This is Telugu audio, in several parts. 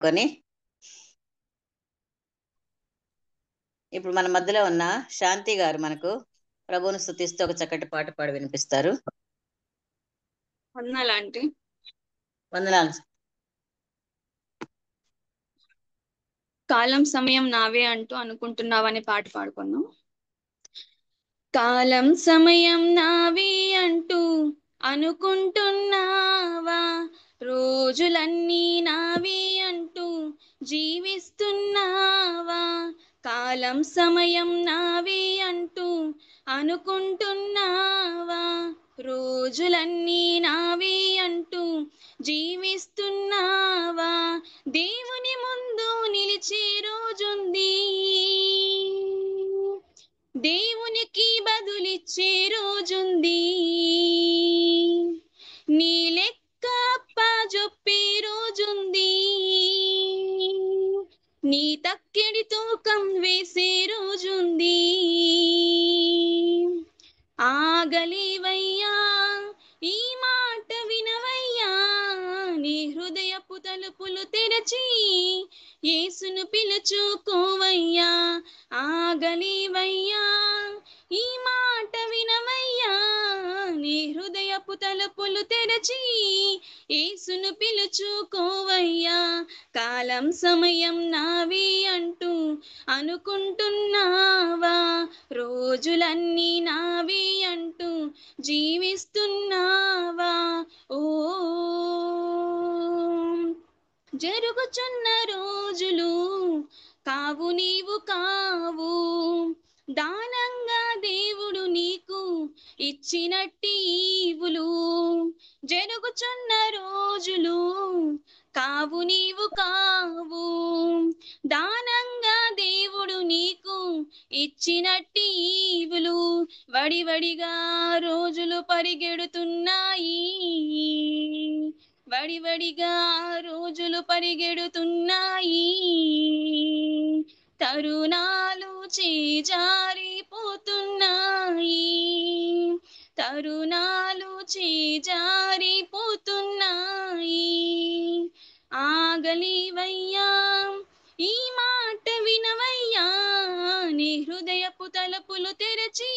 కొని ఇప్పుడు మన మధ్యలో ఉన్న శాంతి గారు మనకు ప్రభువును స్తుతిస్తూ ఒక చక్కటి పాట పాడి వినిపిస్తారు. వందనాలంటే వందనాలు. కాలం సమయం నావే అంటూ అనుకుంటున్నావని పాట పాడుకున్నాం. కాలం సమయం నావే అంటూ అనుకుంటున్నావా, రోజులన్నీ నావే అంటూ జీవిస్తున్నావా, కాలం సమయం నావే అంటూ అనుకుంటున్నావా, రోజులన్నీ నావే అంటూ జీవిస్తున్నావా, దేవుని ముందు నిలిచే రోజుంది, దేవునికి బదులిచ్చే రోజుంది, నీ లెక్క అప్పజొప్పే రోజుంది, నీ తక్కెడి తూకం వేసే రోజుంది, ఆగలేవయ్యా ఈ మాట వినవయ్యా, నీ హృదయపు తలుపులు తెరచి యేసును పిలుచుకోవయ్యా, ఆగలేవయ్యా ఈ మాట వినవయ్యా, నీ హృదయపు తలుపులు తెరచి యేసును పిలుచుకోవయ్యా, కాలం సమయం నావే అంటూ అనుకుంటున్నావా, రోజులన్నీ నావే అంటూ జీవిస్తున్నావా, ఓ జరుగుచున్న రోజులు కావు నీవు కావు, దానంగా దేవుడు నీకు ఇచ్చినట్టి ఈవులు, జరుగుచున్న రోజులు కావు నీవు కావు, దానంగా దేవుడు నీకు ఇచ్చినట్టి ఈవులు, వడివడిగా రోజులు పరిగెడుతున్నాయి, వడివడిగా రోజులు పరిగెడుతున్నాయి, తరుణాలు చేజారిపోతున్నాయి, తరుణాలు చేజారిపోతున్నాయి, ఆగలేవయ్యా ఈ మాట వినవయ్యా, నీ హృదయపు తలుపులు తెరచి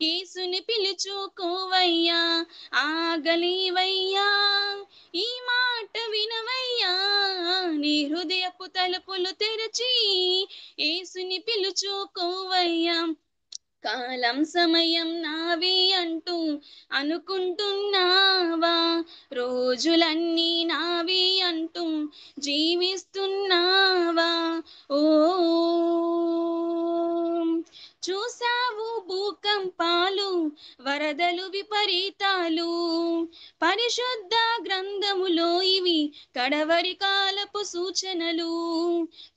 యేసుని పిలుచుకోవయ్యా, ఆగలేవయ్యా ఈ మాట వినవయ్యా, నీ హృదయపు తలుపులు తెరచి యేసుని పిలుచుకోవయ్యా, కాలం సమయం నావే అంటూ అనుకుంటున్నావా, రోజులన్నీ నావే అంటూ జీవిస్తున్నావా, ఓ చూసావు భూకంపాలు, వరదలు విపరీతాలు, పరిశుద్ధ గ్రంథములో ఇవి కడవరి కాలపు సూచనలు,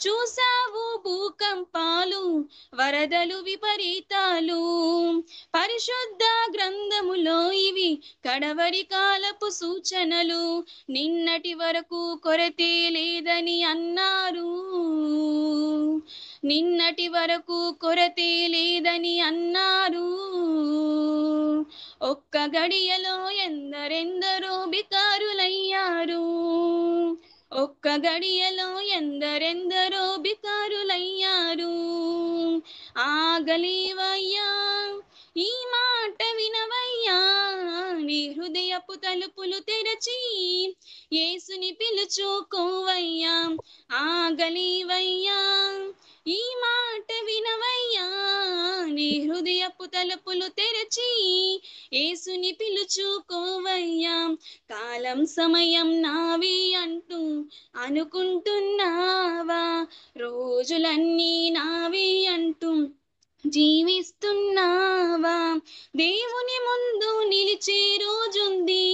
చూసావు భూకంపాలు, వరదలు విపరీతాలు, పరిశుద్ధ గ్రంథములో ఇవి కడవరి కాలపు సూచనలు, నిన్నటి వరకు కొరతే లేదని అన్నారు, నిన్నటి వరకు కొరతే లేదని అన్నారు, ఒక్క గడియలో ఎందరెందరో బికారులయ్యారు, ఒక్క గడియలో ఎందరెందరో బికారులయ్యారు, ఆగలేవయ్యా ఈ మాట వినవయ్యా, నీ హృదయపు తలుపులు తెరచి యేసుని పిలుచుకోవయ్యా, ఆగలేవయ్యా ఈ మాట వినవయ్యా, నీ హృదయపు తలుపులు తెరచి యేసుని పిలుచుకోవయ్యా, కాలం సమయం నావి అంటూ అనుకుంటున్నావా, రోజులన్నీ నావి అంటూ జీవిస్తున్నావా, దేవుని ముందు నిలిచే రోజుంది,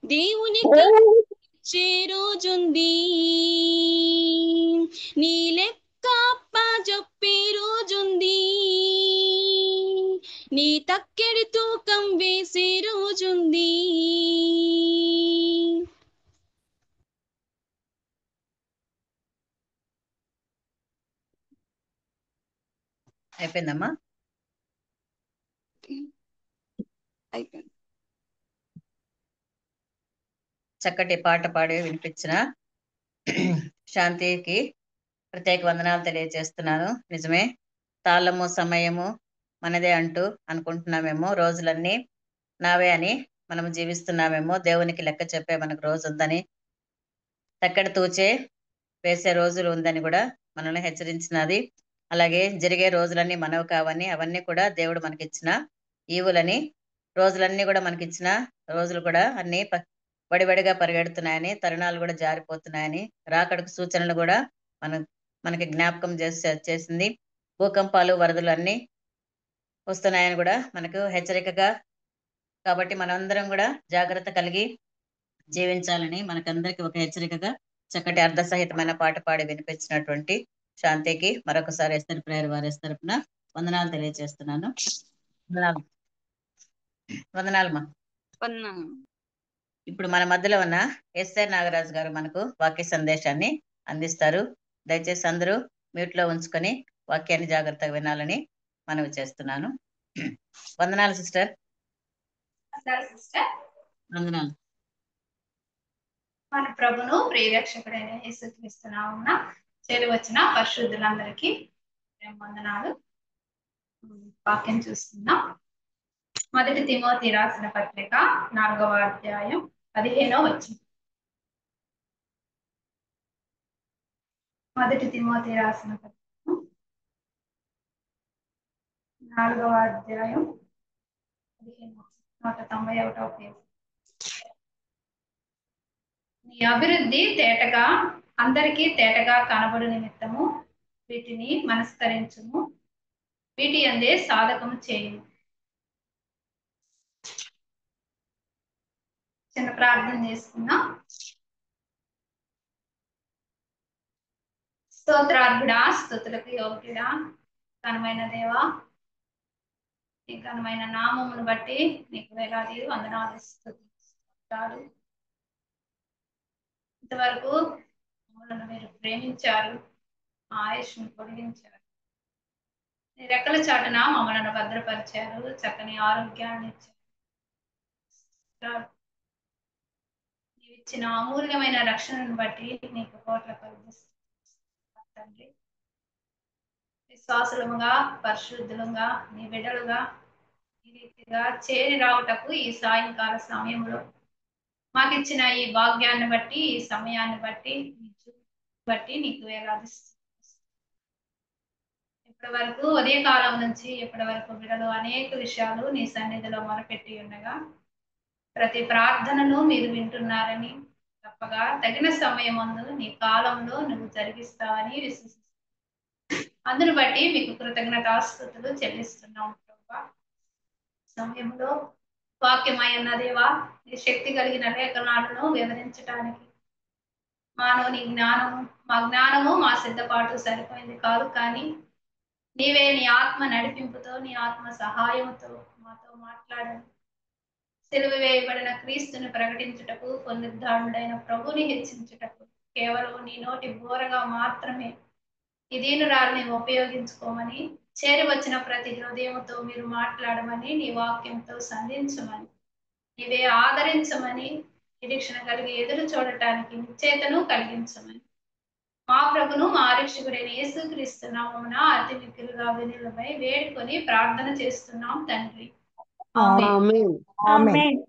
దేవునికి ఇచ్చే రోజుంది, నీ లెక్క అప్పజొప్పే రోజుంది, నీ తక్కెడి తూకం వేసే రోజుంది. అయిపోయిందమ్మా. అయిపోయింది. చక్కటి పాట పాడి వినిపించిన శాంతికి ప్రత్యేక వందనాలు తెలియజేస్తున్నాను. నిజమే, తాళము సమయము మనదే అంటూ అనుకుంటున్నామేమో, రోజులన్నీ నావే అని మనం జీవిస్తున్నామేమో, దేవునికి లెక్క చెప్పే మనకు రోజు ఉందని, తక్కడ తూచే వేసే రోజులు ఉందని కూడా మనల్ని హెచ్చరించినది. అలాగే జరిగే రోజులన్నీ మనవి కావని, అవన్నీ కూడా దేవుడు మనకిచ్చిన ఈవులని, రోజులన్నీ కూడా మనకిచ్చిన రోజులు కూడా అన్నీ వడివడిగా పరిగెడుతున్నాయని, తరుణాలు కూడా జారిపోతున్నాయని, రాకడకు సూచనలు కూడా మనకి జ్ఞాపకం చేసింది. భూకంపాలు, వరదలు అన్నీ వస్తున్నాయని కూడా మనకు హెచ్చరికగా. కాబట్టి మనందరం కూడా జాగ్రత్త కలిగి జీవించాలని మనకందరికి ఒక హెచ్చరికగా చక్కటి అర్థసహితమైన పాట పాడి వినిపించినటువంటి శాంతికి మరొకసారి ఎస్తర్ ప్రేయర్ వారి తరపున వందనాలు తెలియజేస్తున్నాను. వందనాలు, వందనాలమ్మా. వందనాలు. ఇప్పుడు మన మధ్యలో ఉన్న ఎస్ఆర్ నాగరాజు గారు మనకు వాక్య సందేశాన్ని అందిస్తారు. దయచేసి అందరూ మ్యూట్ లో ఉంచుకొని వాక్యాన్ని జాగ్రత్తగా వినాలని మనవి చేస్తున్నాను. వందనాలు సిస్టర్. వందనాలు. మన ప్రభును ప్రియరక్షకుడైన యేసుక్రీస్తు నామమున చేరి వచ్చిన పరిశుద్ధులందరికీ వందనాలు. వాక్యం చూస్తున్నాం. మొదటి తిమోతి రాసిన పత్రిక 4వ అధ్యాయం 15వ వచనం. మొదటి తిమోతి రాసిన పత్రిక 4వ అధ్యాయం 15వ వచనం, 191వ పేజీ. నీ అభివృద్ధి తేటగా అందరికీ తేటగా కనబడు నిమిత్తము వీటిని మనస్కరించుము, వీటి అందే సాధకము చేయు. చిన్న ప్రార్థన చేసుకుందాం. స్తోత్రార్హుడా, స్తుతులకు యోగ్యుడా, ఘనమైన దేవా, నీ ఘనమైన నామమును బట్టి నీకు వేలాది వందనాలు స్తోత్రాలు. ఇంతవరకు మమ్మల్ని మీరు ప్రేమించారు, మా ఆయుష్ను పొడిగించారు, నీ రెక్కల చాటున మమ్మల్ని భద్రపరిచారు, చక్కని ఆరోగ్యాన్ని ఇచ్చారు. నీవిచ్చిన అమూల్యమైన రక్షణను బట్టి నీకు కోట్ల తండ్రి. విశ్వాసులుగా, పరిశుద్ధులుగా, నీ బిడ్డలుగా ఈ రీతిగా చేరి రావుటకు ఈ సాయంకాల సమయంలో మాకు ఇచ్చిన ఈ భాగ్యాన్ని బట్టి, ఈ సమయాన్ని బట్టి నీకు వేలాదిస్తున్నాం. ఇప్పటి వరకు ఉదయకాలం నుంచి ఇప్పటి వరకు బిడ్డలు అనేక విషయాలు నీ సన్నిధిలో మొరపెట్టి ఉండగా ప్రతి ప్రార్థనను మీరు వింటున్నారని, తప్పగా తగిన సమయం నీ కాలంలో నువ్వు జరిగిస్తావని విశ్వసిస్తున్నాను. అందును బట్టి మీకు కృతజ్ఞతాస్తుతులు చెల్లిస్తున్నాం ప్రభా. సమయంలో వాక్యమైన దేవా, నీ శక్తి కలిగిన లేఖనాలను వివరించడానికి మానవుని జ్ఞానము, మా జ్ఞానము, మా సిద్ధపాటు సరిపోయింది కాదు, కానీ నీవే నీ ఆత్మ నడిపింపుతో, నీ ఆత్మ సహాయంతో మాతో మాట్లాడండి. సిలువ వేయబడిన క్రీస్తుని ప్రకటించుటకు, పునరుద్ధారుడైన ప్రభుని హెచ్చించుటకు కేవలం నీ నోటి బోరగా మాత్రమే ఈ దీనురాలిని ఉపయోగించుకోమని, చేరి వచ్చిన ప్రతి హృదయంతో మీరు మాట్లాడమని, నీ వాక్యంతో సంధించమని, నీవే ఆదరించమని, నిరీక్షణ కలిగి ఎదురు చూడటానికి నిశ్చేతను కలిగించమని మా ప్రభును, మా రక్షకుడైన యేసుక్రీస్తు నామమున అతి మిక్కిలుగా వినులమై వేడుకొని ప్రార్థన చేస్తున్నాం తండ్రి. ఆమేన్. ఆమేన్.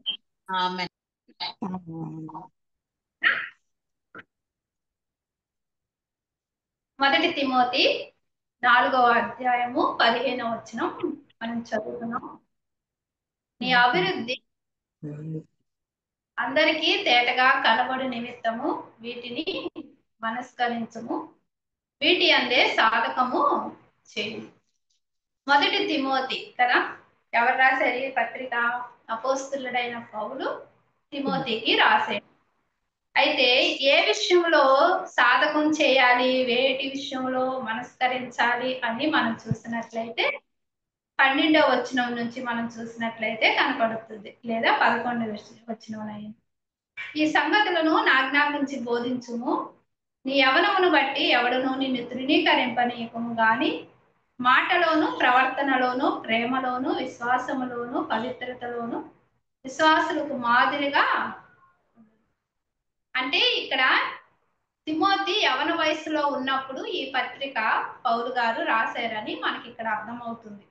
ఆమేన్. మొదటి తిమోతి 4వ అధ్యాయము 15వ వచనం మనం చదువుతున్నాం. నీ అభివృద్ధి అందరికీ తేటగా కనబడు నిమిత్తము వీటిని మనస్కరించుము, వీటి అందే సాధకము చేయు. మొదటి తిమోతి కదా, ఎవరు రాశారు ఈ పత్రిక? అపోస్తులుడైన పౌలు తిమోతికి రాశాడు. అయితే ఏ విషయంలో సాధకం చేయాలి, వేటి విషయంలో మనస్కరించాలి అని మనం చూసినట్లయితే 12వ వచనం నుంచి మనం చూసినట్లయితే కనపడుతుంది, లేదా 11వ వచనం. ఈ సంగతులను ఆజ్ఞాపించి బోధించుము, నీ యవనమును బట్టి ఎవడును నిన్ను తృణీకరింపనీయకము గాని మాటలోను, ప్రవర్తనలోను, ప్రేమలోను, విశ్వాసములోను, పవిత్రతలోను విశ్వాసులకు మాదిరిగా అంటే ఇక్కడ తిమోతి యవన వయసులో ఉన్నప్పుడు ఈ పత్రిక పౌలు గారు రాశారని మనకి ఇక్కడ అర్థమవుతుంది.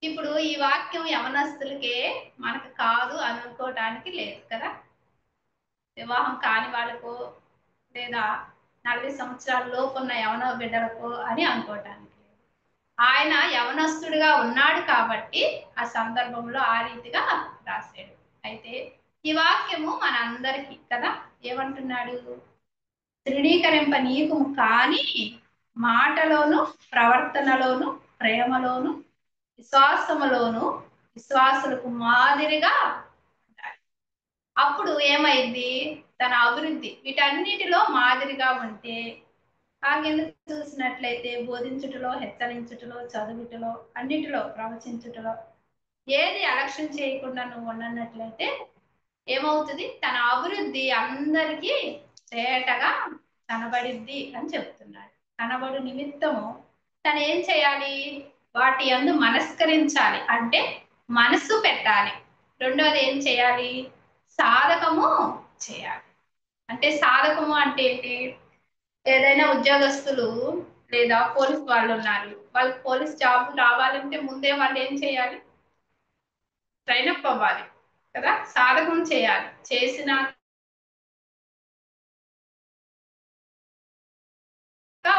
ఇప్పుడు ఈ వాక్యం యవనస్తులకే మనకు కాదు అనుకోవడానికి లేదు కదా. వివాహం కాని వాళ్ళకు లేదా 40 సంవత్సరాల లోపు ఉన్న యవన బిడ్డలకు అని అనుకోవటానికి లేదు. ఆయన యవనస్తుడిగా ఉన్నాడు కాబట్టి ఆ సందర్భంలో ఆ రీతిగా రాశాడు. అయితే ఈ వాక్యము మనందరికీ కదా ఏమంటున్నాడు, తృణీకరింప నీకు కానీ మాటలోను ప్రవర్తనలోను ప్రేమలోను విశ్వాసములోను విశ్వాసులకు మాదిరిగా ఉండాలి. అప్పుడు ఏమైంది, తన అభివృద్ధి వీటన్నిటిలో మాదిరిగా ఉంటే కింద చూసినట్లయితే బోధించుటలో, హెచ్చరించుటలో, చదువుటలో, అన్నిటిలో ప్రవచించుటలో ఏది అలక్ష్యం చేయకుండా నువ్వు ఉన్నట్లయితే ఏమవుతుంది, తన అభివృద్ధి అందరికీ తేటగా కనబడిద్ది అని చెప్తున్నాడు. కనబడు నిమిత్తము తను ఏం చేయాలి, వాటి యందు మనస్కరించాలి అంటే మనసు పెట్టాలి. రెండోది ఏం చేయాలి, సాధకము చేయాలి. అంటే సాధకము అంటే ఏంటి, ఏదైనా ఉద్యోగస్తులు లేదా పోలీస్ వాళ్ళు ఉన్నారు, వాళ్ళకి పోలీస్ జాబ్ రావాలంటే ముందే వాళ్ళు ఏం చేయాలి, ట్రైనప్ అవ్వాలి కదా, సాధకం చేయాలి. చేసిన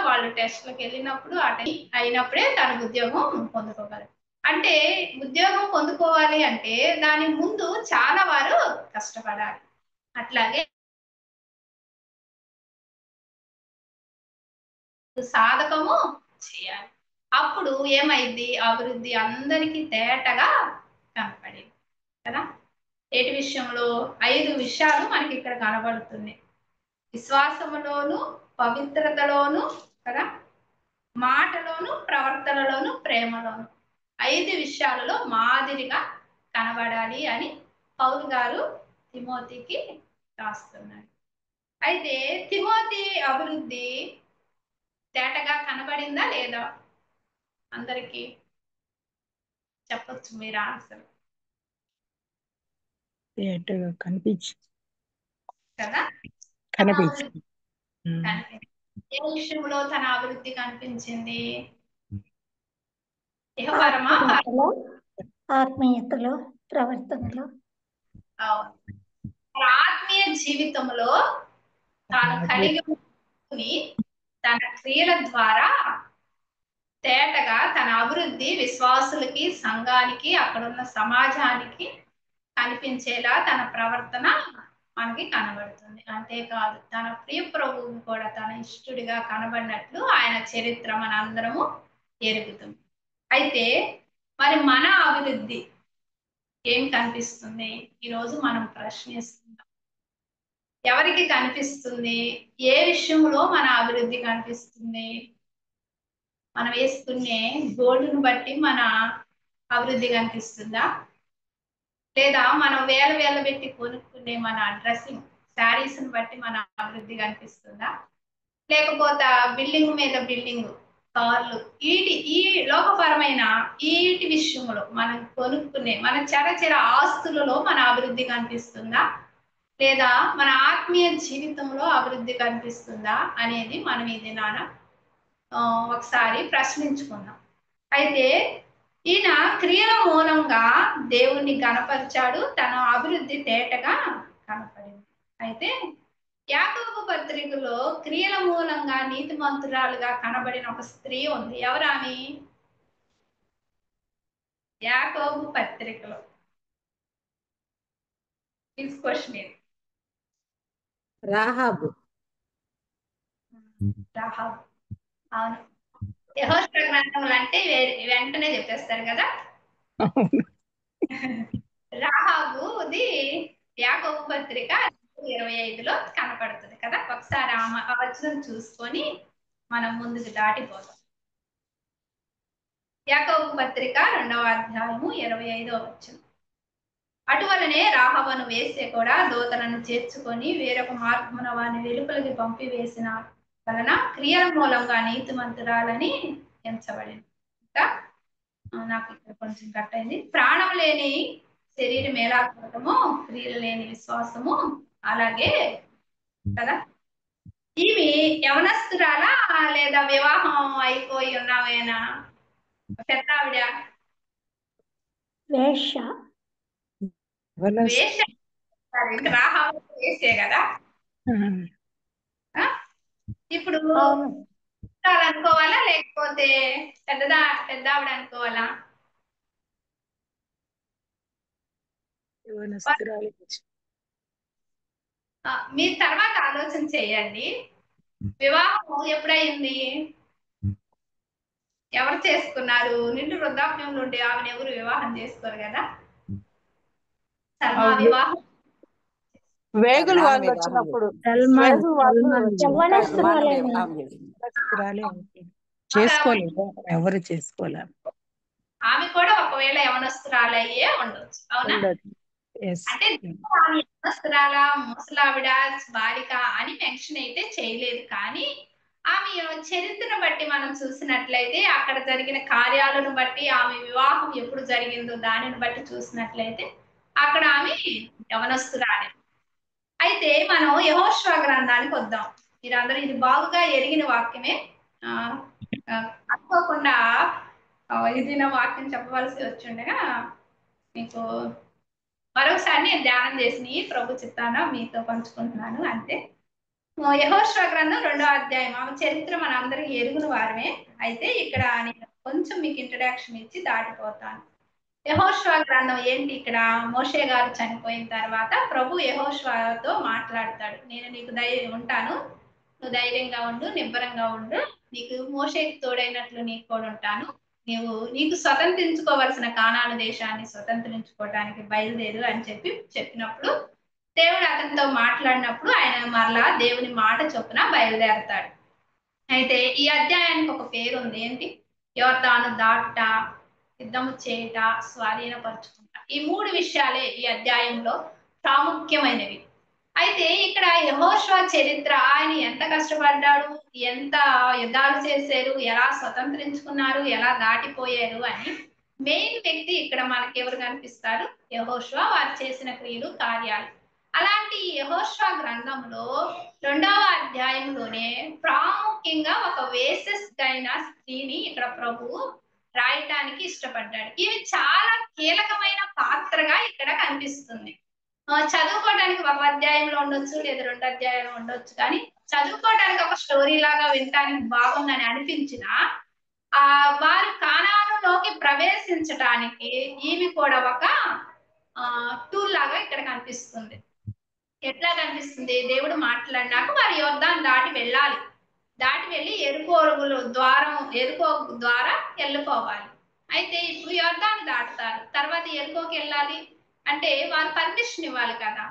వాళ్ళు టెస్ట్లకు వెళ్ళినప్పుడు ఆ టైం అయినప్పుడే తన ఉద్యోగం పొందుకోగలరు. అంటే ఉద్యోగం పొందుకోవాలి అంటే దాని ముందు చాలా వారు కష్టపడాలి. అట్లాగే సాధకము చేయాలి. అప్పుడు ఏమైంది, అభివృద్ధి అందరికీ తేటగా కనపడింది కదా. ఏటి విషయంలో 5 విషయాలు మనకి ఇక్కడ కనబడుతుంది. విశ్వాసములోను, పవిత్రతలోను కదా, మాటలోను, ప్రవర్తనలోను, ప్రేమలోను 5 విషయాలలో మాదిరిగా కనబడాలి అని పౌలు గారు తిమోతికి రాస్తున్నాడు. అయితే తిమోతి అభివృద్ధి తేటగా కనబడిందా లేదా అందరికీ చెప్పొచ్చు మీరు ఆన్సర్ తేటగా కనిపించింది కదా. కనిపించింది ఏ విషయంలో తన అభివృద్ధి కనిపించింది, ఇహపరమా ఆత్మీయతలో ప్రవర్తనలో. ఆత్మీయ జీవితంలో తాను కలిగి ఉంచుకుని తన క్రియల ద్వారా తేటగా తన అభివృద్ధి విశ్వాసులకి, సంఘానికి, అక్కడున్న సమాజానికి కనిపించేలా తన ప్రవర్తన మనకి కనబడుతుంది. అంతేకాదు తన ప్రియ ప్రభువు కూడా తన ఇష్టడిగా కనబడినట్లు ఆయన చరిత్ర మనందరము ఎరుగుతుంది. అయితే మరి మన అభివృద్ధి ఏం కనిపిస్తుంది ఈరోజు మనం ప్రశ్నిస్తున్నాం. ఎవరికి కనిపిస్తుంది, ఏ విషయంలో మన అభివృద్ధి కనిపిస్తుంది, మనం వేసుకునే గోల్డ్ను బట్టి మన అభివృద్ధి కనిపిస్తుందా, లేదా మనం వేల పెట్టి కొనుక్కునే మన డ్రెస్సింగ్ శారీస్ని బట్టి మన అభివృద్ధి కనిపిస్తుందా, లేకపోతే బిల్డింగ్ మీద బిల్డింగ్, కార్లు, ఈ లోకపరమైన ఈటి విషయంలో మనం కొనుక్కునే మన చరచర ఆస్తులలో మన అభివృద్ధి కనిపిస్తుందా, లేదా మన ఆత్మీయ జీవితంలో అభివృద్ధి కనిపిస్తుందా అనేది మనం ఈ దినాన ఒకసారి ప్రశ్నించుకుందాం. అయితే ఈయన క్రియల మూలంగా దేవుణ్ణి గణపరిచాడు, తన అభివృద్ధి తేటగా కనపడింది. అయితే యాకోబు పత్రికలో క్రియల మూలంగా నీతిమంతురాలుగా కనబడిన ఒక స్త్రీ ఉంది. ఎవరాని? యాకోబు పత్రికలో క్వశ్చన్ ఇది. రాహాబు. రాహాబు, అవును. యెహోషువ గ్రంథములు అంటే వెంటనే చెప్పేస్తారు కదా. రాహాబుది యాకోబు పత్రిక 25లో కనపడుతుంది కదా. ఒకసారి ఆ వచనం చూసుకొని మనం ముందుకు దాటిపోతాం. యాకోబు పత్రిక 2వ అధ్యాయము 25వ వచనం. అటువలనే రాహాబును వేసే కూడా దూతలను చేర్చుకొని వేరొక మార్గమున వారిని వెలుపలికి పంపివేసిన వలన క్రియల మూలంగా నీతిమంతురాలని ఎంచబడింది. ఇంకా నాకు ఇక్కడ కొంచెం కట్ అయింది. ప్రాణం లేని శరీరం ఎలా కలగమో క్రియలు లేని విశ్వాసము అలాగే కదా. ఇవి యవనస్తురాలా లేదా వివాహం అయిపోయి ఉన్నావేనా పెద్ద ఆవిడ? వేష వేష రాహాబు వేసే కదా. ఇప్పుడు అవును. అనుకోవాలా లేకపోతే పెద్ద ఆవిడ అనుకోవాలా? మీరు తర్వాత ఆలోచన చేయండి. వివాహం ఎప్పుడైంది? ఎవరు చేసుకున్నారు? నిండు వృద్ధాప్యంలో ఉండే ఆమెను ఎవరు వివాహం చేసుకోరు కదా. సల్మా వివాహం వేగులు వాళ్ళు వచ్చినప్పుడు చేసుకోలేదు, ఎవరు చేసుకోలేదు. ఆమె కూడా ఒకవేళ యవనస్తురాలయ్యే ఉండొచ్చు, అవునా? అంటే ఆమె యవనస్తురాల, ముసలావిడ, బాలిక అని మెన్షన్ అయితే చేయలేదు. కానీ ఆమె చరిత్రను బట్టి మనం చూసినట్లయితే, అక్కడ జరిగిన కార్యాలను బట్టి, ఆమె వివాహం ఎప్పుడు జరిగిందో దానిని బట్టి చూసినట్లయితే అక్కడ ఆమె యవనస్తురాలే. అయితే మనం యెహోషువ గ్రంథానికి వద్దాం. మీరందరూ ఇది బాగుగా ఎరిగిన వాక్యమే. అనుకోకుండా ఇది నా వాక్యం చెప్పవలసి వచ్చిండగా మీకు మరొకసారి నేను ధ్యానం చేసి ప్రభు చిత్తాన మీతో పంచుకుంటున్నాను అంతే. యెహోషువ గ్రంథం 2వ అధ్యాయం. ఆమె చరిత్ర మన అందరికి ఎరుగున వారమే. అయితే ఇక్కడ నేను కొంచెం మీకు ఇంట్రడక్షన్ ఇచ్చి దాటిపోతాను. యెహోషువ గ్రంథం ఏంటి? ఇక్కడ మోషే గారు చనిపోయిన తర్వాత ప్రభు యెహోషువతో మాట్లాడతాడు. నేను నీకు ఉంటాను, నువ్వు ధైర్యంగా ఉండు, నిబ్బరంగా ఉండు, నీకు మోషేకి తోడైనట్లు నీకు కూడా ఉంటాను, నీకు స్వతంత్రించుకోవలసిన కానాను దేశాన్ని స్వతంత్రించుకోవడానికి బయలుదేరు అని చెప్పినప్పుడు దేవుడు అతనితో మాట్లాడినప్పుడు ఆయన మరలా దేవుని మాట చొప్పున బయలుదేరతాడు. అయితే ఈ అధ్యాయానికి ఒక పేరు ఉంది. ఏంటి? యోర్దాను దాటుట, యుద్ధము చేయుట, స్వాధీనపరుచుకుంటా. ఈ 3 విషయాలే ఈ అధ్యాయంలో ప్రాముఖ్యమైనవి. అయితే ఇక్కడ యెహోషువ చరిత్ర, ఆయన ఎంత కష్టపడ్డాడు, ఎంత యుద్ధాలు చేశారు, ఎలా స్వతంత్రించుకున్నారు, ఎలా దాటిపోయారు అని మెయిన్ వ్యక్తి ఇక్కడ మనకి ఎవరు కనిపిస్తారు? యెహోషువ, వారు చేసిన క్రియలు, కార్యాలు. అలాంటి యెహోషువ గ్రంథంలో 2వ అధ్యాయంలోనే ప్రాముఖ్యంగా ఒక వేశ్యైన స్త్రీని ఇక్కడ ప్రభు రాయటానికి ఇష్టపడ్డాడు. ఇది చాలా కీలకమైన పాత్రగా ఇక్కడ కనిపిస్తుంది. చదువుకోవడానికి ఒక అధ్యాయంలో ఉండొచ్చు, లేదా 2 అధ్యాయంలో ఉండొచ్చు, కానీ చదువుకోవడానికి ఒక స్టోరీ లాగా వినటానికి బాగుందని అనిపించిన వారు కానానులోకి ప్రవేశించటానికి ఈమె కూడా ఒక టూల్ లాగా ఇక్కడ కనిపిస్తుంది. ఎట్లా కనిపిస్తుంది? దేవుడు మాట్లాడినాక వారు యోర్దాను దాటి వెళ్ళాలి. దాటి వెళ్ళి ఎరుకో ద్వారా వెళ్ళిపోవాలి. అయితే ఇప్పుడు యోర్దాను దాటుతారు, తర్వాత ఎరుకోకి వెళ్ళాలి అంటే వారు పర్మిషన్ ఇవ్వాలి కదా.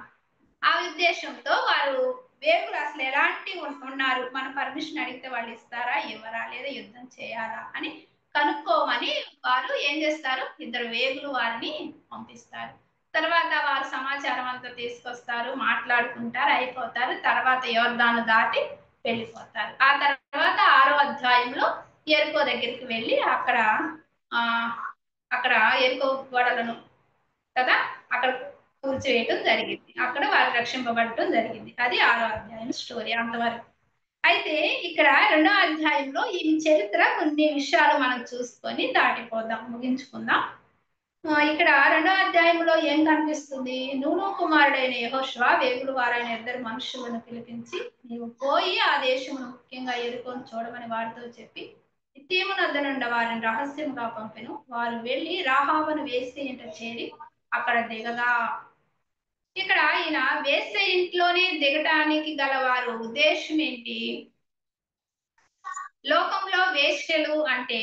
ఆ ఉద్దేశంతో వారు వేగులు అసలు ఎలాంటి ఉన్నారు, మన పర్మిషన్ అడిగితే వాళ్ళు ఇస్తారా, ఇవ్వరా, లేదా యుద్ధం చేయాలా అని కనుక్కోమని వారు ఏం చేస్తారు? 2 వేగులు వారిని పంపిస్తారు. తర్వాత వారు సమాచారం అంతా తీసుకొస్తారు, మాట్లాడుకుంటారు, అయిపోతారు. తర్వాత యోర్దాను దాటి వెళ్ళిపోతారు. ఆ తర్వాత 6వ అధ్యాయంలో ఎరుకో దగ్గరికి వెళ్ళి అక్కడ ఎరుకో గోడలను కదా అక్కడ కూల్చివేయటం జరిగింది. అక్కడ వారు రక్షింపబడటం జరిగింది. అది 6వ అధ్యాయం స్టోరీ అంతవరకు. అయితే ఇక్కడ 2వ అధ్యాయంలో ఈ చరిత్ర కొన్ని విషయాలు మనం చూసుకొని దాటిపోదాం, ముగించుకుందాం. ఇక్కడ 2వ అధ్యాయంలో ఏం కనిపిస్తుంది? నూను కుమారుడైన యెహోషువ వేగులు వారైన 2 మనుషులను పిలిపించి, నీవు పోయి ఆ దేశమును ముఖ్యంగా ఎరుకొని చూడమని వారితో చెప్పి ఇత్తీము నద్ద నుండి వారిని రహస్యంగా పంపెను. వారు వెళ్లి రాహాబును వేశ్య ఇంట చేరి అక్కడ దిగగా. ఇక్కడ ఈయన వేశ్య ఇంట్లోనే దిగటానికి గల వారు ఉద్దేశం ఏంటి? లోకంలో వేశ్యలు అంటే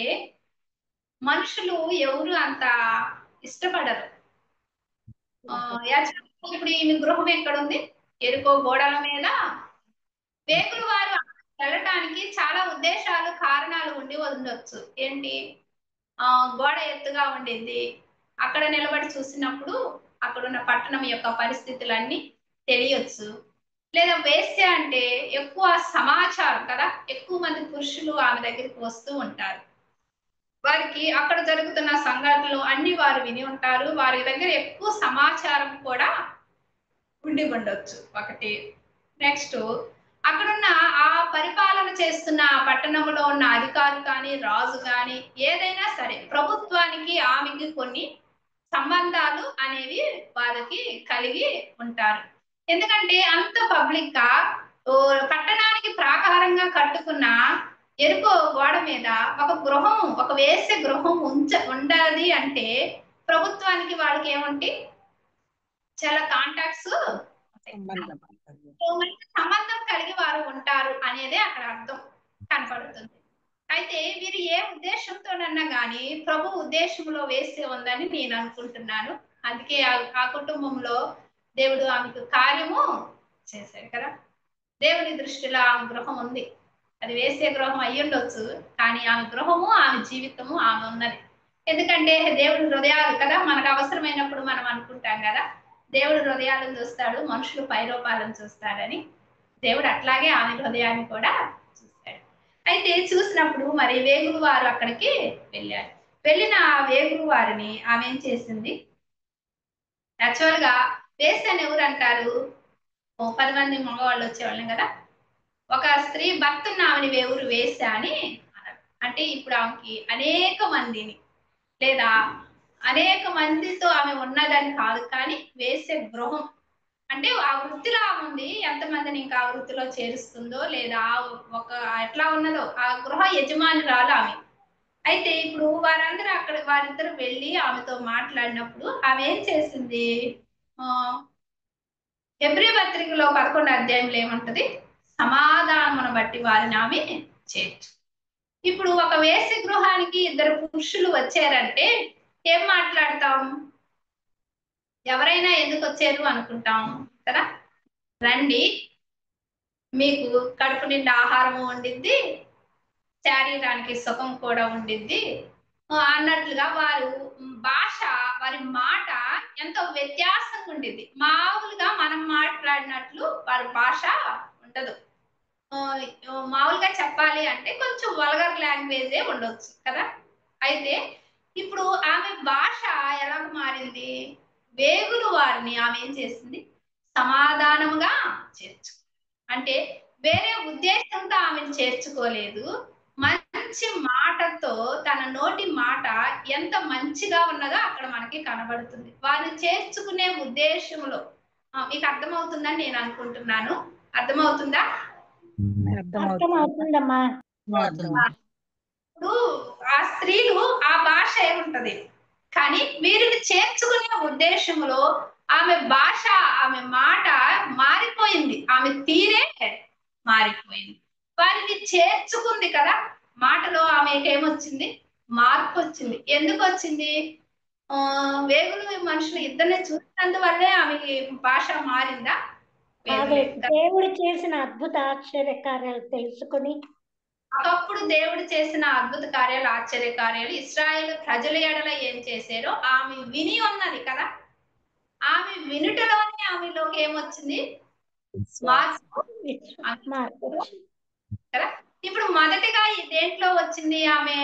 మనుషులు ఎవరు అంత ఇష్టపడరు. ఇప్పుడు ఈమె గృహం ఎక్కడుంది? ఎరుకో గోడల మీద. వేగులు వారు వెళ్ళటానికి చాలా ఉద్దేశాలు, కారణాలు ఉండి ఉండొచ్చు. ఏంటి? గోడ ఎత్తుగా ఉండింది, అక్కడ నిలబడి చూసినప్పుడు అక్కడున్న పట్టణం యొక్క పరిస్థితులన్నీ తెలియచ్చు. లేదా వేశ్య అంటే ఎక్కువ సమాచారం కదా, ఎక్కువ మంది పురుషులు ఆమె దగ్గరికి వస్తూ ఉంటారు. వారికి అక్కడ జరుగుతున్న సంఘటనలు అన్ని వారు విని ఉంటారు. వారి దగ్గర ఎక్కువ సమాచారం కూడా ఉండి ఉండొచ్చు ఒకటి. నెక్స్ట్ అక్కడున్న ఆ పరిపాలన చేస్తున్న ఆ పట్టణంలో ఉన్న అధికారులు కానీ రాజు కానీ ఏదైనా సరే ప్రభుత్వానికి ఆమెకి కొన్ని సంబంధాలు అనేవి వారికి కలిగి ఉంటారు. ఎందుకంటే అంత పబ్లిక్ గా పట్టణానికి ప్రాకారంగా కట్టుకున్న ఎరుకో గోడ మీద ఒక గృహం, ఒక వేశ్య గృహం ఉండాలి అంటే ప్రభుత్వానికి వాళ్ళకి ఏముంటాయి, చాలా కాంటాక్ట్స్ సంబంధం. సంబంధం కలిగి వారు ఉంటారు అనేదే అక్కడ అర్థం కనపడుతుంది. అయితే వీరు ఏ ఉద్దేశంతోనన్నా గాని ప్రభు ఉద్దేశంలో వేస్తే ఉందని నేను అనుకుంటున్నాను. అందుకే ఆ కుటుంబంలో దేవుడు ఆమెకు కార్యము చేశాడు కదా. దేవుని దృష్టిలో ఆమె గృహం ఉంది. అది వేసే గృహం అయ్యుండొచ్చు, కానీ ఆమె గృహము, ఆమె జీవితము ఆమె ఉన్నది. ఎందుకంటే దేవుడి హృదయాలు కదా, మనకు అవసరమైనప్పుడు మనం అనుకుంటాం కదా, దేవుడు హృదయాలను చూస్తాడు, మనుషులు పైరూపాలను చూస్తాడని. దేవుడు అట్లాగే ఆమె హృదయాన్ని కూడా చూస్తాడు. అయితే చూసినప్పుడు మరి వేగులు వారు అక్కడికి వెళ్ళారు. వెళ్ళిన ఆ వేగులు వారిని ఆమె ఏం చేసింది, యాక్చువల్ గా వేస్తే అని ఎవరు అంటారు, 10 మంది మగవాళ్ళు వచ్చేవాళ్ళం కదా, ఒక స్త్రీ భర్తను ఆమెని వేవురు వేసా అని అన్నారు. అంటే ఇప్పుడు ఆమెకి అనేక మందిని లేదా అనేక మందితో ఆమె ఉన్నదని కాదు, కానీ వేసే గృహం అంటే ఆ వృత్తిలో ఆమె ఉంది. ఎంతమందిని ఇంకా ఆ వృత్తిలో చేరుస్తుందో లేదా ఒక ఎట్లా ఉన్నదో ఆ గృహ యజమానురాలు ఆమె. అయితే ఇప్పుడు వారిద్దరు వెళ్ళి ఆమెతో మాట్లాడినప్పుడు ఆమె ఏం చేసింది, హెబ్రీ పత్రికలో 11వ అధ్యాయంలో ఏముంటది, సమాధానమును బట్టి వారిని ఆమె చేర్చు. ఇప్పుడు ఒక వేశ్య గృహానికి ఇద్దరు పురుషులు వచ్చారంటే ఏం మాట్లాడతాం, ఎవరైనా ఎందుకు వచ్చారు అనుకుంటాం కదా, రండి మీకు కడుపు నిండా ఆహారము ఉండిద్ది, శరీరానికి సుఖం కూడా ఉండిద్ది అన్నట్లుగా వారి మాట ఎంతో వ్యత్యాసంగా ఉండిద్ది. మామూలుగా మనం మాట్లాడినట్లు వారి భాష ఉండదు. మామూలుగా చెప్పాలి అంటే కొంచెం వల్గర్ లాంగ్వేజే ఉండొచ్చు కదా. అయితే ఇప్పుడు ఆమె భాష ఎలా మారింది, వేగులు వారిని ఆమె ఏం చేసింది, సమాధానముగా చేర్చు. అంటే వేరే ఉద్దేశంతో ఆమెను చేర్చుకోలేదు, మంచి మాటతో, తన నోటి మాట ఎంత మంచిగా ఉన్నదో అక్కడ మనకి కనబడుతుంది. వారిని చేర్చుకునే ఉద్దేశంలో మీకు అర్థమవుతుందని నేను అనుకుంటున్నాను. అర్థమవుతుందా? అర్థమవుతుందమ్మా. ఇప్పుడు ఆ స్త్రీలు ఆ భాష ఏముంటది, కానీ వీరిని చేర్చుకునే ఉద్దేశంలో ఆమె భాష, ఆమె మాట మారిపోయింది, ఆమె తీరే మారిపోయింది. వారిని చేర్చుకుంది కదా, మాటలో ఆమెకి ఏమొచ్చింది, మార్పు వచ్చింది. ఎందుకు వచ్చింది, వేగులు మనుషులు ఇద్దరిని చూసినందువల్లే ఆమెకి భాష మారిందా? దేవుడు చేసిన అద్భుత ఆశ్చర్య కార్యాలు తెలుసుకుని, ఒకప్పుడు దేవుడు చేసిన అద్భుత కార్యాలు, ఆశ్చర్య కార్యాలు ఇశ్రాయేలు ప్రజల ఎడల ఏం చేశారో ఆమె విని ఉన్నది కదా. ఆమె వినుటలోనే ఆమెలోకి ఏమొచ్చింది, మార్పు కదా. ఇప్పుడు మొదటిగా దేంట్లో వచ్చింది, ఆమె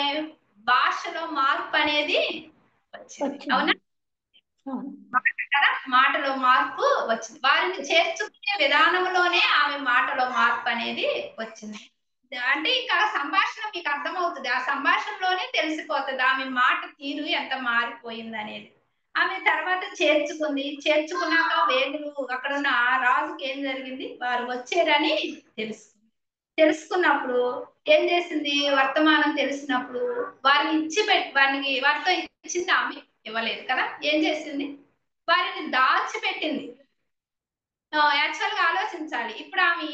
భాషలో మార్పు అనేది వచ్చింది, అవునా కదా. మాటలో మార్పు వచ్చింది, వారిని చేర్చుకునే విధానంలోనే ఆమె మాటలో మార్పు అనేది వచ్చింది. అంటే ఇంకా సంభాషణ మీకు అర్థమవుతుంది, ఆ సంభాషణలోనే తెలిసిపోతుంది ఆమె మాట తీరు ఎంత మారిపోయింది అనేది. ఆమె తర్వాత చేర్చుకుంది. చేర్చుకున్నాక వేగులు అక్కడున్న రాజుకి ఏం జరిగింది, వారు వచ్చారని తెలుసుకున్నప్పుడు ఏం చేసింది, వర్తమానం తెలిసినప్పుడు వారిని వారితో ఇచ్చింది, ఆమె ఇవ్వలేదు కదా. ఏం చేసింది, వారిని దాచిపెట్టింది. యాక్చువల్ గా ఆలోచించాలి, ఇప్పుడు ఆమె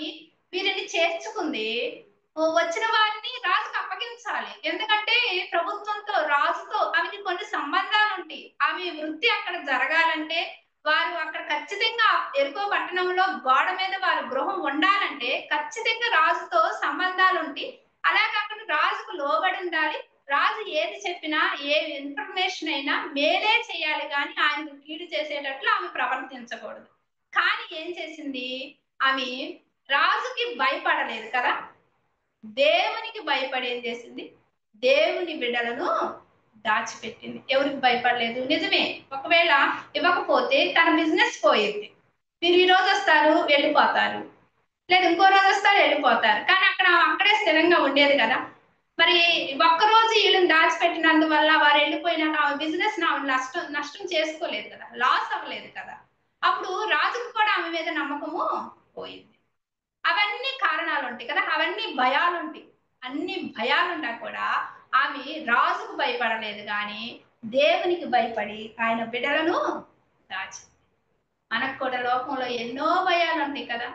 వీరిని చేర్చుకుంది, వచ్చిన వారిని రాజుకు అప్పగించాలి. ఎందుకంటే ప్రభుత్వంతో, రాజుతో ఆమెకి కొన్ని సంబంధాలు ఉంటాయి. ఆమె వృత్తి అక్కడ జరగాలంటే వారు అక్కడ ఖచ్చితంగా ఎరుకో పట్టణంలో గోడ మీద వారి గృహం ఉండాలంటే ఖచ్చితంగా రాజుతో సంబంధాలు ఉంటాయి. అలాగే అక్కడ రాజుకు లోబడి ఉండాలి. రాజు ఏది చెప్పినా, ఏ ఇన్ఫర్మేషన్ అయినా మేలే చేయాలి, కానీ ఆయనకు కీడు చేసేటట్లు ఆమె ప్రవర్తించకూడదు. కానీ ఏం చేసింది, ఆమె రాజుకి భయపడలేదు కదా, దేవునికి భయపడి ఏం చేసింది, దేవుని బిడ్డలను దాచిపెట్టింది. ఎవరికి భయపడలేదు, నిజమే. ఒకవేళ ఇవ్వకపోతే తన బిజినెస్ పోయింది, మీరు ఈ రోజు వస్తారు వెళ్ళిపోతారు, లేదు ఇంకో రోజు వస్తారు వెళ్ళిపోతారు, కానీ అక్కడే స్థిరంగా ఉండేది కదా. మరి ఒక్కరోజు వీళ్ళని దాచిపెట్టినందువల్ల వారు వెళ్ళిపోయినాక ఆమె బిజినెస్ నష్టం చేసుకోలేదు కదా, లాస్ అవ్వలేదు కదా. అప్పుడు రాజుకు కూడా ఆమె మీద నమ్మకము పోయింది. అవన్నీ కారణాలు ఉంటాయి కదా, అవన్నీ భయాలు ఉంటాయి. అన్ని భయాలున్నా కూడా ఆమె రాజుకు భయపడలేదు కానీ దేవునికి భయపడి ఆయన బిడ్డలను దాచింది. మనకు కూడా లోకంలో ఎన్నో భయాలు ఉంటాయి కదా.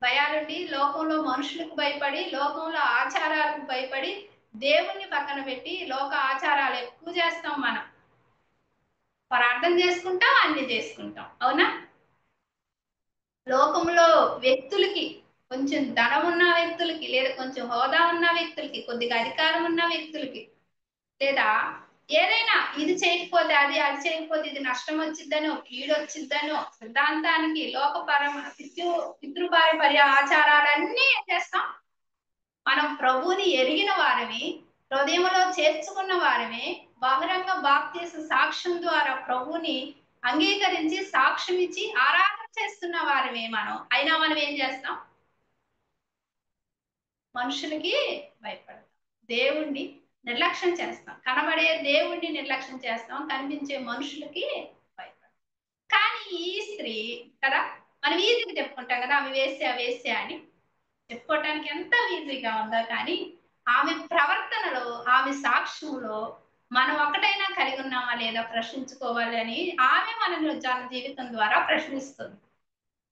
భయాలుండి లోకంలో మనుషులకు భయపడి, లోకంలో ఆచారాలకు భయపడి, దేవుణ్ణి పక్కన పెట్టి లోక ఆచారాలు ఎక్కువ చేస్తాం. మనం ప్రార్థన చేసుకుంటాం, అన్ని చేసుకుంటాం, అవునా. లోకంలో వ్యక్తులకి, కొంచెం ధనం ఉన్న వ్యక్తులకి, లేదా కొంచెం హోదా ఉన్న వ్యక్తులకి, కొద్దిగా అధికారం ఉన్న వ్యక్తులకి, లేదా ఏదైనా ఇది చేయకపోతే అది చేయకపోతే ఇది నష్టం వచ్చిద్దనో కీడు వచ్చిద్దనో సిద్ధాంతానికి లోకపరమ పితృపారంపర్య ఆచారాలన్నీ ఏం చేస్తాం, మనం ప్రభువుని ఎరిగిన వారిని, హృదయంలో చేర్చుకున్న వారిని, బహిరంగ బాప్తీసు సాక్ష్యం ద్వారా ప్రభువుని అంగీకరించి సాక్ష్యం ఇచ్చి ఆరాధన చేస్తున్న వారిని అయినా మనం ఏం చేస్తాం, మనుషులకి భయపడతాం, దేవుణ్ణి నిర్లక్ష్యం చేస్తాం. కనబడే దేవుణ్ణి నిర్లక్ష్యం చేస్తాం, కనిపించే మనుషులకి భయపడతాం. కానీ ఈ స్త్రీ కదా, మనం ఈజీగా చెప్పుకుంటాం కదా, ఆమె వేశ్య అని చెప్పుకోవటానికి ఎంత ఈజీగా ఉందో, కానీ ఆమె ప్రవర్తనలో, ఆమె సాక్ష్యంలో మనం ఒకటైనా కలిగి ఉన్నామా లేదా ప్రశ్నించుకోవాలి అని ఆమె మనల్ని తన జీవితం ద్వారా ప్రశ్నిస్తుంది.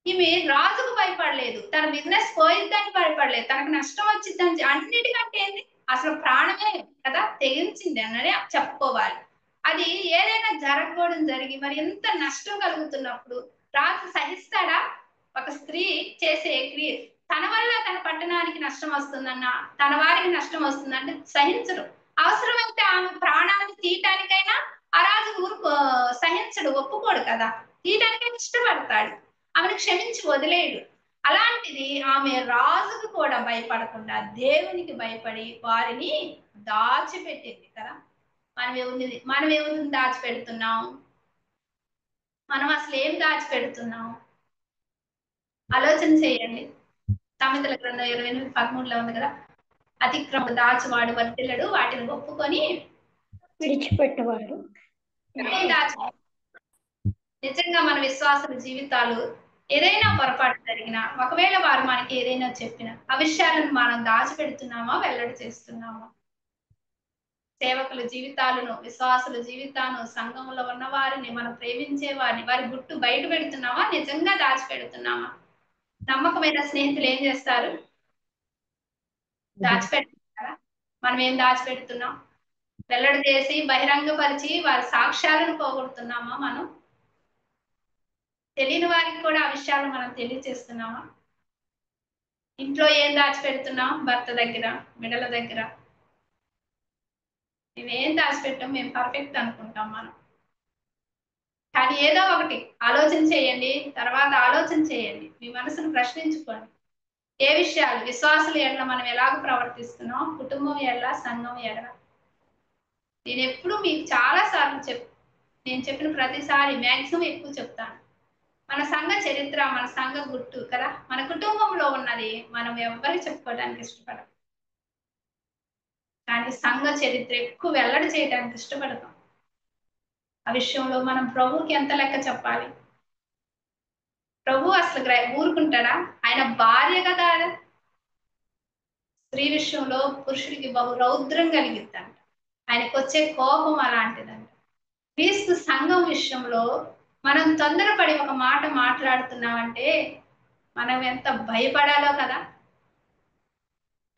ఈమె రాజుకు భయపడలేదు, తన బిజినెస్ పోయిద్దని భయపడలేదు, తనకు నష్టం వచ్చిద్దని, అన్నిటికంటే ఏంది అసలు ప్రాణమే కదా తెగించింది అన్నది చెప్పుకోవాలి. అది ఏదైనా జరగకూడదు జరిగి మరి ఎంత నష్టం కలుగుతున్నప్పుడు రాజు సహిస్తాడా? ఒక స్త్రీ చేసే క్రియ, తన వల్ల తన పట్టణానికి నష్టం వస్తుందన్న, తన వారికి నష్టం వస్తుందంటే సహించడు. అవసరమైతే ఆమె ప్రాణాన్ని తీయటానికైనా ఆ రాజు సహించడు, ఒప్పుకోడు కదా, తీయటానికైనా ఇష్టపడతాడు, ఆమెను క్షమించి వదిలేయడు. అలాంటిది ఆమె రాజుకు కూడా భయపడకుండా దేవునికి భయపడి వారిని దాచిపెట్టింది కదా. మనం ఎవరిని దాచిపెడుతున్నాం? మనం అసలు ఏం దాచిపెడుతున్నాం? ఆలోచన చేయండి. సామెతల గ్రంథం 28:13 ఉంది కదా, అతిక్రమ దాచువాడు వర్తిల్లడు, వాటిని ఒప్పుకొని విడిచిపెట్టేవాడు. నిజంగా మన విశ్వాసుల జీవితాలు ఏదైనా పొరపాటు జరిగినా, ఒకవేళ వారు మనకి ఏదైనా చెప్పినా, ఆ విషయాలను మనం దాచిపెడుతున్నామా, వెల్లడి చేస్తున్నామా? సేవకుల జీవితాలను, విశ్వాసుల జీవితాలను, సంఘంలో ఉన్న వారిని, మనం ప్రేమించే వారిని, వారి గుట్టు బయట పెడుతున్నామా, నిజంగా దాచిపెడుతున్నామా? నమ్మకమైన స్నేహితులు ఏం చేస్తారు? దాచిపెడుతున్నారా? మనం ఏం దాచిపెడుతున్నాం? వెల్లడి చేసి బహిరంగపరిచి వారి సాక్ష్యాలను పోగొడుతున్నామా? మనం తెలియని వారికి కూడా ఆ విషయాలు మనం తెలియచేస్తున్నామా? ఇంట్లో ఏం దాచిపెడుతున్నాం? భర్త దగ్గర, బిడ్డల దగ్గర మేమేం దాచిపెట్టాం, మేము పర్ఫెక్ట్ అనుకుంటాం మనం. కానీ ఏదో ఒకటి ఆలోచన చేయండి, తర్వాత ఆలోచన చేయండి, మీ మనసును ప్రశ్నించుకోండి. ఏ విషయాలు, విశ్వాసుల ఎడల మనం ఎలాగ ప్రవర్తిస్తున్నాం, కుటుంబం ఎడల, సంఘం ఎడల. నేను ఎప్పుడు మీకు చాలా సార్లు నేను చెప్పిన ప్రతిసారి మ్యాక్సిమం ఎక్కువ చెప్తాను. మన సంఘ చరిత్ర, మన సంఘ గుట్టు కదా, మన కుటుంబంలో ఉన్నది మనం ఎవ్వరికి చెప్పుకోవడానికి ఇష్టపడం, కానీ సంఘ చరిత్ర ఎక్కువ వెల్లడి చేయడానికి ఇష్టపడతాం. ఆ విషయంలో మనం ప్రభువుకి ఎంత లెక్క చెప్పాలి? ప్రభు అసలు ఊరుకుంటాడా? ఆయన భార్య కదా. స్త్రీ విషయంలో పురుషుడికి బహు రౌద్రం కలిగిద్దంట, ఆయనకు వచ్చే కోపం అలాంటిదంట. క్రీస్తు సంఘం విషయంలో మనం తొందరపడి ఒక మాట మాట్లాడుతున్నామంటే మనం ఎంత భయపడాలో కదా.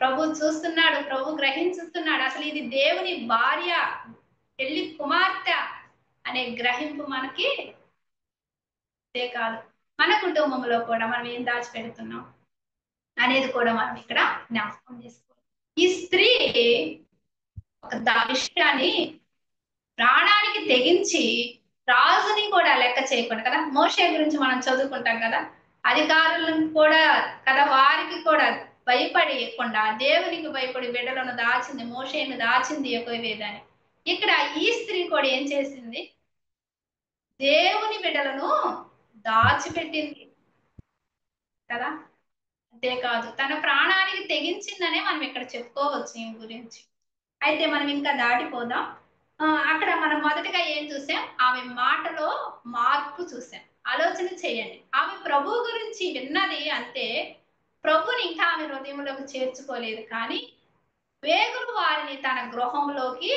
ప్రభు చూస్తున్నాడు, ప్రభు గ్రహించుతున్నాడు. అసలు ఇది దేవుని భార్య, పెళ్లి కుమార్తె అనే గ్రహింపు మనకి కాదు. మన కుటుంబంలో కూడా మనం ఏం దాచిపెడుతున్నాం అనేది కూడా మనం ఇక్కడ జ్ఞాపకం చేసుకోవాలి. ఈ స్త్రీ ఒక విషయాన్ని ప్రాణానికి తెగించి రాజుని కూడా లెక్క చేయకుండా కదా, మోషే గురించి మనం చదువుకుంటాం కదా, అధికారులను కూడా కదా, వారికి కూడా భయపడకుండా దేవునికి భయపడి బిడ్డలను దాచింది, మోషేను దాచింది యెహోవాని. ఇక్కడ ఈ స్త్రీ కూడా ఏం చేసింది? దేవుని బిడ్డలను దాచిపెట్టింది కదా. అంతేకాదు తన ప్రాణానికి తెగించిందనే మనం ఇక్కడ చెప్పుకోవచ్చు ఈమె గురించి. అయితే మనం ఇంకా దాటిపోదాం. అక్కడ మనం మొదటగా ఏం చూసాం? ఆమె మాటలో మార్పు చూసాం. ఆలోచన చేయండి, ఆమె ప్రభువు గురించి విన్నది అంతే, ప్రభుని ఇంకా ఆమె హృదయంలోకి చేర్చుకోలేదు, కానీ వేగులు వారిని తన గృహంలోకి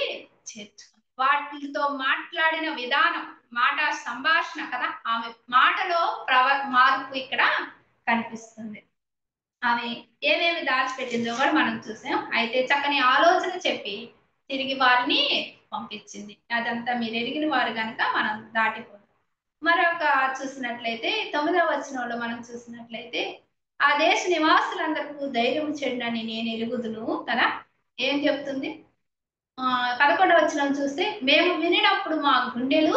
చేర్చుకుంది. వాటితో మాట్లాడిన విధానం, మాట సంభాషణ కదా, ఆమె మాటలో మార్పు ఇక్కడ కనిపిస్తుంది. ఆమె ఏమేమి దాచిపెట్టిందో కూడా మనం చూసాం. అయితే చక్కని ఆలోచన చెప్పి తిరిగి వారిని పంపించింది. అదంతా మీరు ఎరిగిన వారు కనుక మనం దాటిపోతాం. మరొక చూసినట్లయితే 9వ వచనంలో మనం చూసినట్లయితే, ఆ దేశ నివాసులందరికీ ధైర్యం చెండని నేను ఎరుగుదును కదా. ఏం చెప్తుంది? 11వ వచనం చూస్తే, మేము వినినప్పుడు మా గుండెలు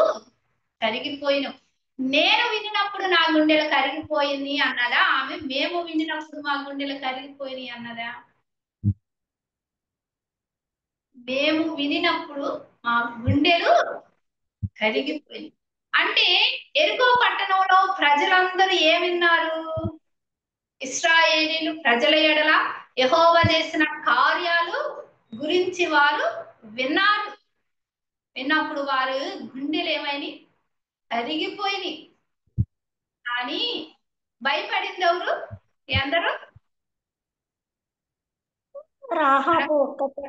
కరిగిపోయినాం. నేను వినినప్పుడు నా గుండెలు కరిగిపోయింది అన్నదా? ఆమె మేము వినినప్పుడు మా గుండెలు కరిగిపోయినాయి అన్నదా? మేము వినినప్పుడు మా గుండెలు కరిగిపోయింది అంటే ఎరికో పట్టణంలో ప్రజలందరూ ఏమిన్నారు? ఇశ్రాయేలీలు ప్రజల ఎడల యెహోవా చేసిన కార్యాలు గురించి వారు విన్నారు. విన్నప్పుడు వారు గుండెలు ఏమైనాయి? కరిగిపోయినాయి. కానీ భయపడింది ఎవరు? అందరూ రాహాబు ఒక్కతే.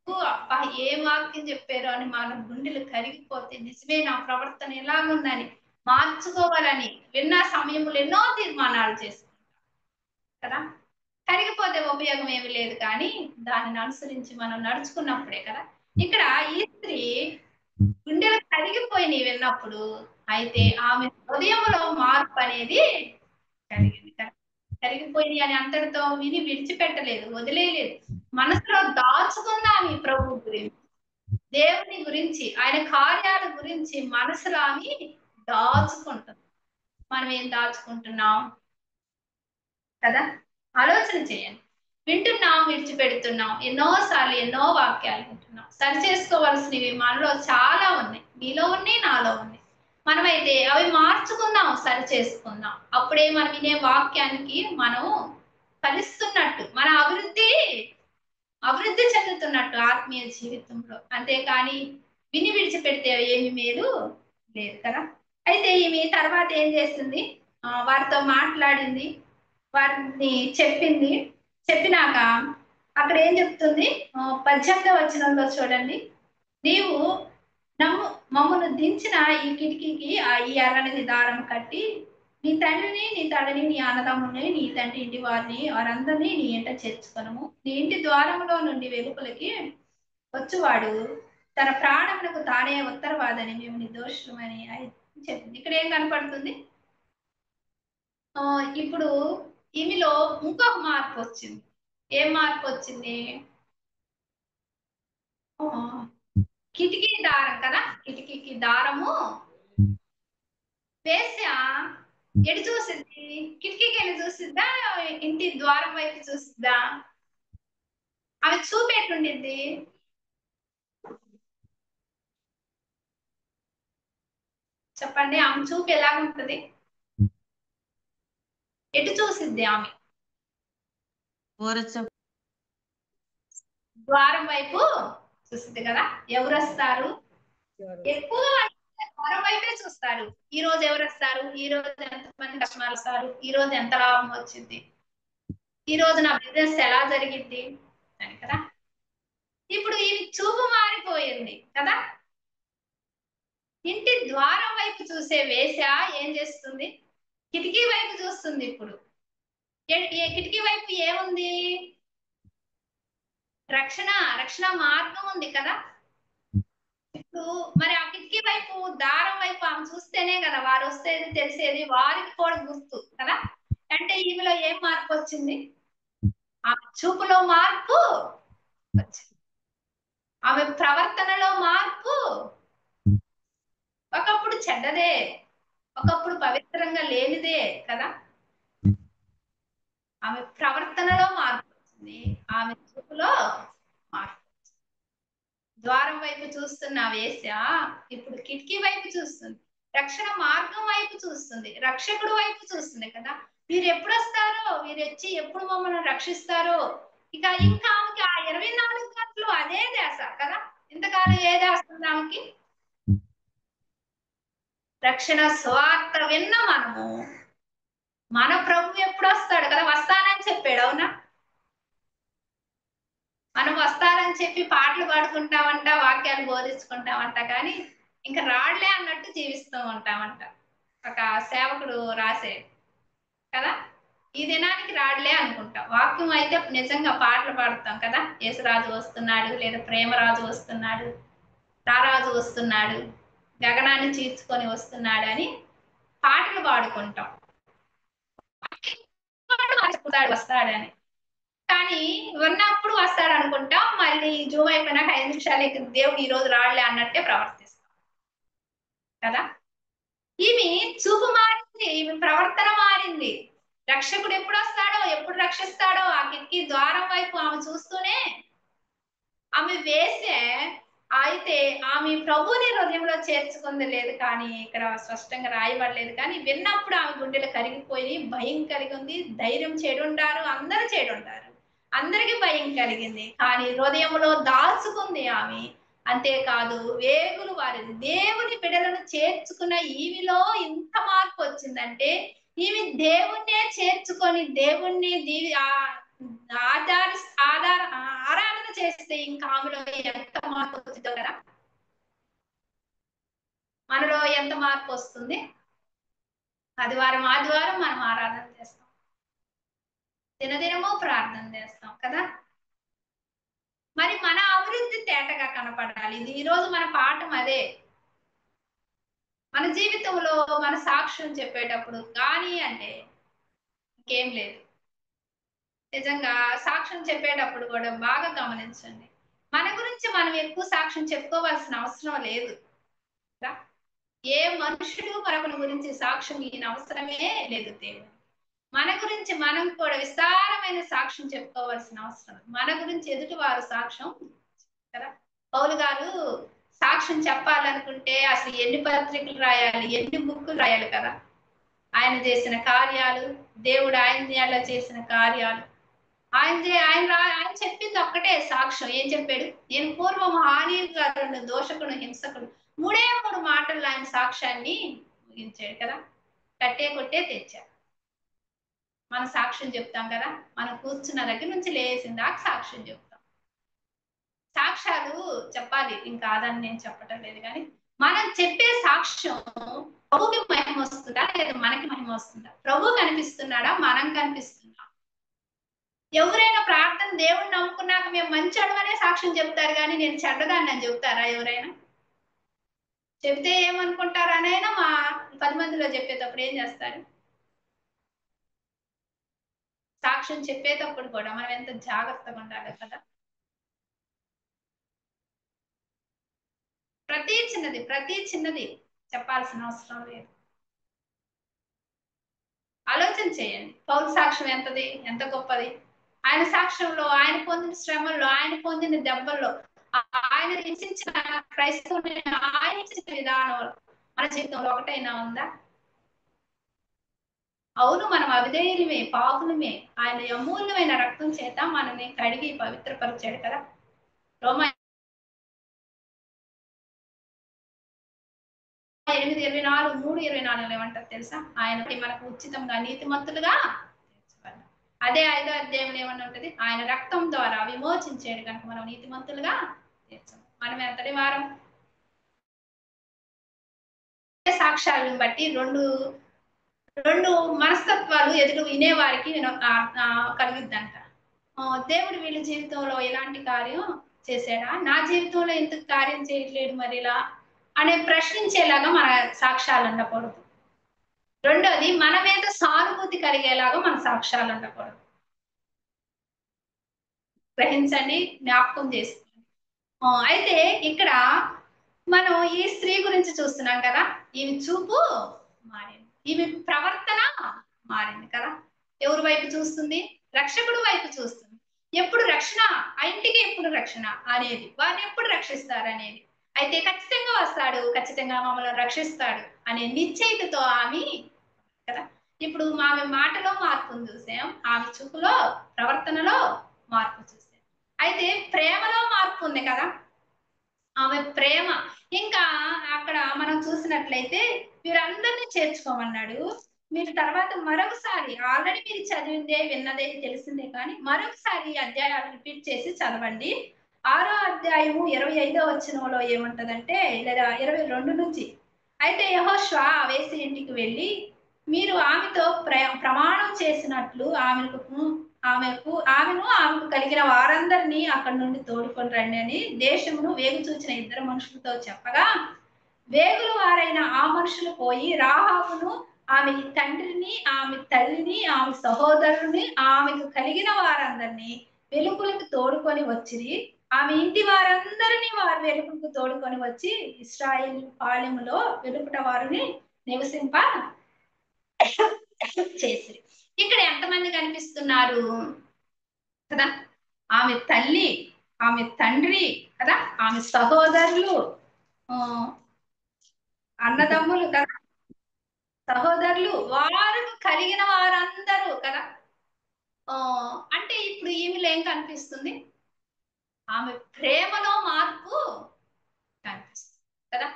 అబ్బా ఏం వాక్యం చెప్పారు అని మన గుండెలు కరిగిపోతే, నిజమే నా ప్రవర్తన ఎలాగుందని మార్చుకోవాలని విన్న సమయంలో ఎన్నో తీర్మానాలు చేసుకుంటాం కదా. కరిగిపోతే ఉపయోగం ఏమి లేదు, కానీ దానిని అనుసరించి మనం నడుచుకున్నప్పుడే కదా. ఇక్కడ ఈ స్త్రీ గుండెలు కరిగిపోయినాయి విన్నప్పుడు, అయితే ఆమె హృదయంలో మార్పు అనేది కలిగింది. కరిగిపోయినాయి అని అంతటితో విని విడిచిపెట్టలేదు, వదిలేయలేదు. మనసులో దాచుకుందా ఆమె ప్రభు గురించి, దేవుని గురించి, ఆయన కార్యాల గురించి మనసులో ఆమె దాచుకుంటుంది. మనం ఏం దాచుకుంటున్నాం కదా? ఆలోచన చేయండి. వింటున్నాం, విడిచిపెడుతున్నాం, ఎన్నోసార్లు ఎన్నో వాక్యాలు వింటున్నాం. సరి చేసుకోవాల్సినవి మనలో చాలా ఉన్నాయి, మీలో ఉన్నాయి, నాలో ఉన్నాయి. మనమైతే అవి మార్చుకుందాం, సరి చేసుకుందాం. అప్పుడే మనం వినే వాక్యానికి మనం ఫలిస్తున్నట్టు, మన అభివృద్ధి చెందుతున్నట్టు ఆత్మీయ జీవితంలో. అంతేకాని విని విడిచిపెడితే ఏమి మేలు లేదు కదా. అయితే ఈమె తర్వాత ఏం చేస్తుంది? వారితో మాట్లాడింది, వారిని చెప్పింది. చెప్పినాక అక్కడ ఏం చెప్తుంది? 18వ వచనంలో చూడండి, నీవు మమ్మను దించిన ఈ కిటికీకి ఈ ఎర్రని దారం కట్టి నీ తండ్రిని, నీ తల్లిని, నీ అన్నదమ్ముని, నీ తండ్రి ఇంటి వారందరినీ నీ ఇంట చేర్చుకొనము. నీ ఇంటి ద్వారంలో నుండి వెలుపలికి వచ్చువాడు తన ప్రాణమునకు తానే ఉత్తరవాదని మేము నిర్దోషమని చెప్పింది. ఇక్కడ ఏం కనపడుతుంది? ఇప్పుడు ఈమెలో ఇంకొక మార్పు వచ్చింది. ఏం మార్పు వచ్చింది? కిటికీ దారం కదా, కిటికీకి దారము వేశ్య ఎటు చూసిద్ది? కిటికీకి వెళ్ళి చూసిద్దా, ఇంటి ద్వారం వైపు చూసిద్దా? ఆమె చూపెట్టుండిద్ది. చెప్పండి, ఆమె చూపు ఎలా ఉంటది? ఎటు చూసిద్ది ఆమె? ద్వారం వైపు చూసిద్ది కదా. ఎవరు వస్తారు? ఎక్కువగా ద్వారం వైపే చూస్తారు. ఈ రోజు ఎవరు వస్తారు, ఈ రోజు ఎంతమంది కస్టమర్లు వస్తారు, ఈ రోజు ఎంత లాభం వచ్చింది, ఈ రోజు నా బిజినెస్ ఎలా జరిగింది అని కదా. ఇప్పుడు ఈ చూపు మారిపోయింది కదా. ఇంటి ద్వారం వైపు చూసే వేశ్య ఏం చేస్తుంది? కిటికీ వైపు చూస్తుంది. ఇప్పుడు కిటికీ వైపు ఏముంది? రక్షణ మార్గం ఉంది కదా. ఇప్పుడు మరి ఆ కిటికీ వైపు, దారం వైపు ఆమె చూస్తేనే కదా వారు వస్తేది తెలిసేది, వారికి కూడా గుర్తు కదా. అంటే ఈమెలో ఏం మార్పు వచ్చింది? ఆమె చూపులో మార్పు వచ్చింది, ఆమె ప్రవర్తనలో మార్పు. ఒకప్పుడు చెడ్డదే, ఒకప్పుడు పవిత్రంగా లేనిదే కదా. ఆమె ప్రవర్తనలో మార్పు వచ్చింది, ఆమె చూపులో మార్పు. ద్వారం వైపు చూస్తున్న వేశ్య ఇప్పుడు కిటికీ వైపు చూస్తుంది. రక్షణ మార్గం వైపు చూస్తుంది, రక్షకుడు వైపు చూస్తుంది కదా. మీరు ఎప్పుడు వస్తారో, మీరు వచ్చి ఎప్పుడు మమ్మల్ని రక్షిస్తారో. ఇంకా ఆమెకి ఆ 24 గంటలు అదే ధ్యాస కదా. ఇంతకాలం ఏ ధ్యాస ఉంది ఆమెకి? రక్షణ స్వార్థ విన్న మనము, మన ప్రభు ఎప్పుడు వస్తాడు కదా, వస్తానని చెప్పాడు. అవునా? మనం వస్తారని చెప్పి పాటలు పాడుకుంటామంట, వాక్యాలు బోధించుకుంటామంట, కానీ ఇంకా రాళ్లే అన్నట్టు జీవిస్తూ ఉంటామంట. ఒక సేవకుడు రాసే కదా, ఈ దినానికి రాళ్లే అనుకుంటాం. వాక్యం అయితే నిజంగా పాటలు పాడుతాం కదా, యేసురాజు వస్తున్నాడు, లేదా ప్రేమరాజు వస్తున్నాడు, రారాజు వస్తున్నాడు, గగనాన్ని చీల్చుకొని వస్తున్నాడు అని పాటలు పాడుకుంటాం. వస్తాడని, కానీ ఉన్నప్పుడు వస్తాడు అనుకుంటాం, మళ్ళీ జూమ్ అయిపోయినాక 5 నిమిషాలకి దేవుడు ఈ రోజు రాళ్లే అన్నట్టే ప్రవర్తిస్తాం కదా. ఈమె చూపు మారింది, ఈమె ప్రవర్తన మారింది. రక్షకుడు ఎప్పుడు వస్తాడో, ఎప్పుడు రక్షిస్తాడో ఆ కిటికీ ద్వారం వైపు ఆమె చూస్తూనే ఆమె వేసే. అయితే ఆమె ప్రభుని హృదయంలో చేర్చుకుంది లేదు, కానీ ఇక్కడ స్పష్టంగా రాయబడలేదు. కానీ విన్నప్పుడు ఆమె గుండెలు కరిగిపోయి భయం కలిగింది. ధైర్యం చెడుంటారు, అందరూ చెడుంటారు, అందరికి భయం కలిగింది, కానీ హృదయంలో దాచుకుంది ఆమె. అంతేకాదు, వేగులు వారిది దేవుని బిడ్డలను చేర్చుకున్న ఈమెలో ఇంత మార్పు వచ్చిందంటే, ఈమె దేవుణ్ణే చేర్చుకొని దేవుణ్ణి ఆరాధన చేస్తే ఇంకా ఆమెలో ఎంత మార్పు వచ్చిందో కదా. మనలో ఎంత మార్పు వస్తుంది? ఆదివారం మనం ఆరాధన చేస్తాం, దినదినము ప్రార్థన చేస్తాం కదా. మరి మన అభివృద్ధి తేటగా కనపడాలి. ఇది ఈరోజు మన పాఠం అదే. మన జీవితంలో మన సాక్ష్యం చెప్పేటప్పుడు కానీ అంటే ఇంకేం లేదు. నిజంగా సాక్ష్యం చెప్పేటప్పుడు కూడా బాగా గమనించండి, మన గురించి మనం ఎక్కువ సాక్ష్యం చెప్పుకోవాల్సిన అవసరం లేదు. ఏ మనుషుడు మరొకరి గురించి సాక్ష్యం ఈయన అవసరమే లేదు. దేవుడు మన గురించి మనం కూడా విస్తారమైన సాక్ష్యం చెప్పుకోవాల్సిన అవసరం. మన గురించి ఎదుటి వారు సాక్ష్యం కదా. పౌలు గారు సాక్ష్యం చెప్పాలనుకుంటే అసలు ఎన్ని పత్రికలు రాయాలి, ఎన్ని బుక్కులు రాయాలి కదా. ఆయన చేసిన కార్యాలు, దేవుడు ఆయన చేసిన కార్యాలు, ఆయన చెప్పింది ఒక్కటే సాక్ష్యం. ఏం చెప్పాడు? నేను పూర్వం హానికరుడు, దోషకుడు, హింసకుడు, 3 మాటల్లో ఆయన సాక్ష్యాన్ని ముగించాడు కదా. కట్టే కొట్టే తెచ్చాడు. మనం సాక్ష్యం చెప్తాం కదా, మనం కూర్చున్న దగ్గర నుంచి లేచిన దాకా సాక్ష్యం చెప్తాం. సాక్ష్యాలు చెప్పాలి, ఇంకా కాదని నేను చెప్పటం లేదు, కానీ మనం చెప్పే సాక్ష్యం ప్రభుకి మహిమ వస్తుందా లేదా మనకి మహిమ వస్తుందా? ప్రభు కనిపిస్తున్నాడా, మనం కనిపిస్తున్నా? ఎవరైనా ప్రార్థన దేవుడిని నమ్ముకున్నాక మేము మంచోడు అనే సాక్ష్యం చెప్తారు, కానీ నేను చెడ్డదాన్ని అని చెప్తారా? ఎవరైనా చెప్తే ఏమనుకుంటారు అనైనా మా 10 మందిలో చెప్పేటప్పుడు ఏం చేస్తారు? సాక్ష్యం చెప్పేటప్పుడు కూడా మనం ఎంత జాగ్రత్తగా ఉండాలి కదా. ప్రతి చిన్నది చెప్పాల్సిన అవసరం లేదు. ఆలోచన చేయండి, పౌలు సాక్ష్యం ఎంత గొప్పది. ఆయన సాక్ష్యంలో, ఆయన పొందిన శ్రమల్లో, ఆయన పొందిన దెబ్బల్లో, ఆయన హింసించిన క్రైస్తవుని ఆయన హింసించిన విధానంలో మన జీవితంలో ఒకటైనా ఉందా? అవును, మనం అవిధేయులమే, పాపులమే. ఆయన అమూల్యమైన రక్తం చేత మనల్ని కడిగి పవిత్రపరిచాడు కదా. రోమా 8:24, 3:24 ఏమంటారు తెలుసా? ఆయన మనకు ఉచితంగా నీతిమంతులుగా తీర్చబడ్డాం. అదే 5వ అధ్యాయంలో ఏమన్నా ఉంటది? ఆయన రక్తం ద్వారా విమోచించాడు కనుక మనం నీతిమంతులుగా తీర్చాం. మనం ఎంతటి వారం? సాక్ష్యాలను బట్టి రెండు మనస్తత్వాలు ఎదురు వినేవారికి కలిగిద్దంట. దేవుడు వీళ్ళ జీవితంలో ఎలాంటి కార్యం చేశాడా, నా జీవితంలో ఎందుకు కార్యం చేయట్లేదు మరి ఇలా అనే ప్రశ్నించేలాగా మన సాక్ష్యాలు ఉండకూడదు. రెండోది, మన మీద సానుభూతి కలిగేలాగా మన సాక్ష్యాలు ఉండకూడదు. గ్రహించండి, జ్ఞాపకం చేసుకోండి. అయితే ఇక్కడ మనం ఈ స్త్రీ గురించి చూస్తున్నాం కదా. ఈమె చూపు మారింది, ఈమె ప్రవర్తన మారింది కదా. ఎవరి వైపు చూస్తుంది? రక్షకుడు వైపు చూస్తుంది. ఎప్పుడు రక్షణ, ఆ ఇంటికి ఎప్పుడు రక్షణ అనేది, వారిని ఎప్పుడు రక్షిస్తారు అనేది. అయితే ఖచ్చితంగా వస్తాడు, ఖచ్చితంగా మమ్మల్ని రక్షిస్తాడు అనే నిశ్చయితతో ఆమె కదా. ఇప్పుడు ఆమె మాటలో మార్పును చూసాం, ఆమె చూపులో ప్రవర్తనలో మార్పు చూసాం. అయితే ప్రేమలో మార్పు ఉంది కదా, ఆమె ప్రేమ. ఇంకా అక్కడ మనం చూసినట్లయితే వీరందరినీ చేర్చుకోమన్నాడు. మీరు తర్వాత మరొకసారి ఆల్రెడీ మీరు చదివిందే విన్నదే తెలిసిందే కానీ మరొకసారి ఈ అధ్యాయాలు రిపీట్ చేసి చదవండి. 6వ అధ్యాయము 25వ వచనంలో ఏముంటదంటే, లేదా 22 నుంచి, అయితే యెహోషువ ఆ వేశ్య ఇంటికి వెళ్ళి మీరు ఆమెతో ప్రమాణం చేసినట్లు ఆమెకు కలిగిన వారందరినీ అక్కడి నుండి తోడుకొని రండి అని దేశమును వేగు చూచిన 2 మనుషులతో చెప్పగా, వేగుల వారైన ఆ మనుషులు పోయి రాహాబును, ఆమె తండ్రిని, ఆమె తల్లిని, ఆమె సహోదరుని, ఆమెకు కలిగిన వారందరినీ వెలుపులకు తోడుకొని వచ్చిరి. ఆమె ఇంటి వారందరినీ వారు వెలుపులకు తోడుకొని వచ్చి ఇశ్రాయేలు పాళెములో వెలుపుట వారిని నివసింప చేసిరి. ఇక్కడ ఎంతమంది కనిపిస్తున్నారు కదా? ఆమె తల్లి, ఆమె తండ్రి కదా, ఆమె సహోదరులు, అన్నదమ్ములు కదా, సహోదరులు, వారు కలిగిన వారందరూ కదా. అంటే ఇప్పుడు ఈమెలో ఏం కనిపిస్తుంది? ఆమె ప్రేమలో మార్పు కనిపిస్తుంది కదా.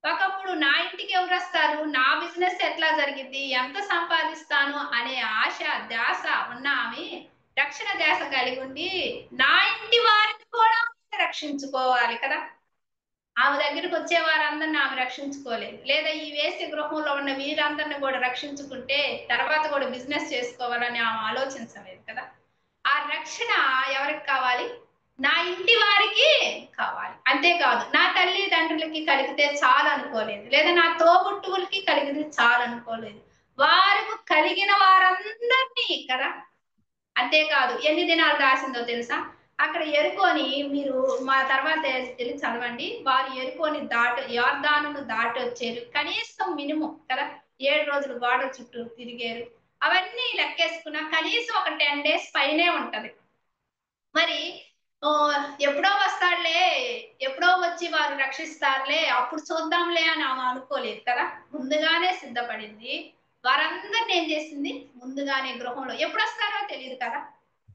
ఒకప్పుడు నా ఇంటికి ఎవరు వస్తారు, నా బిజినెస్ ఎట్లా జరిగింది, ఎంత సంపాదిస్తాను అనే ఆశ ధ్యాస ఉన్న ఆమె రక్షణ ధ్యాస కలిగి ఉండి నా ఇంటి వారిని కూడా రక్షించుకోవాలి కదా. ఆమె దగ్గరికి వచ్చే వారందరిని ఆమె రక్షించుకోలేదు, లేదా ఈ వేశ్య గృహంలో ఉన్న వీరందరిని కూడా రక్షించుకుంటే తర్వాత కూడా బిజినెస్ చేసుకోవాలని ఆమె ఆలోచించలేదు కదా. ఆ రక్షణ ఎవరికి కావాలి? నా ఇంటి వారికి కావాలి. అంతేకాదు నా తల్లి తండ్రులకి కలిగితే చాలు అనుకోలేదు, లేదా నా తోబుట్టువులకి కలిగితే చాలు అనుకోలేదు, వారికి కలిగిన వారందరినీ కదా. అంతేకాదు ఎన్ని దినాలు రాసిందో తెలుసా? అక్కడ ఎరుకోని, మీరు మా తర్వాత తెలిసి చదవండి, వారు ఎరుకోని యోర్దానును దాటి వచ్చారు. కనీసం మినిమం కదా 7 రోజులు గోడ చుట్టూ తిరిగారు. అవన్నీ లెక్కేసుకున్నా కనీసం ఒక 10 days పైనే ఉంటది. మరి ఎప్పుడో వస్తాడులే, ఎప్పుడో వచ్చి వారు రక్షిస్తారులే, అప్పుడు చూద్దాంలే అని ఆమె అనుకోలేదు కదా. ముందుగానే సిద్ధపడింది. వారందరిని ఏం చేసింది? ముందుగానే గృహంలో ఎప్పుడు వస్తారో తెలియదు కదా,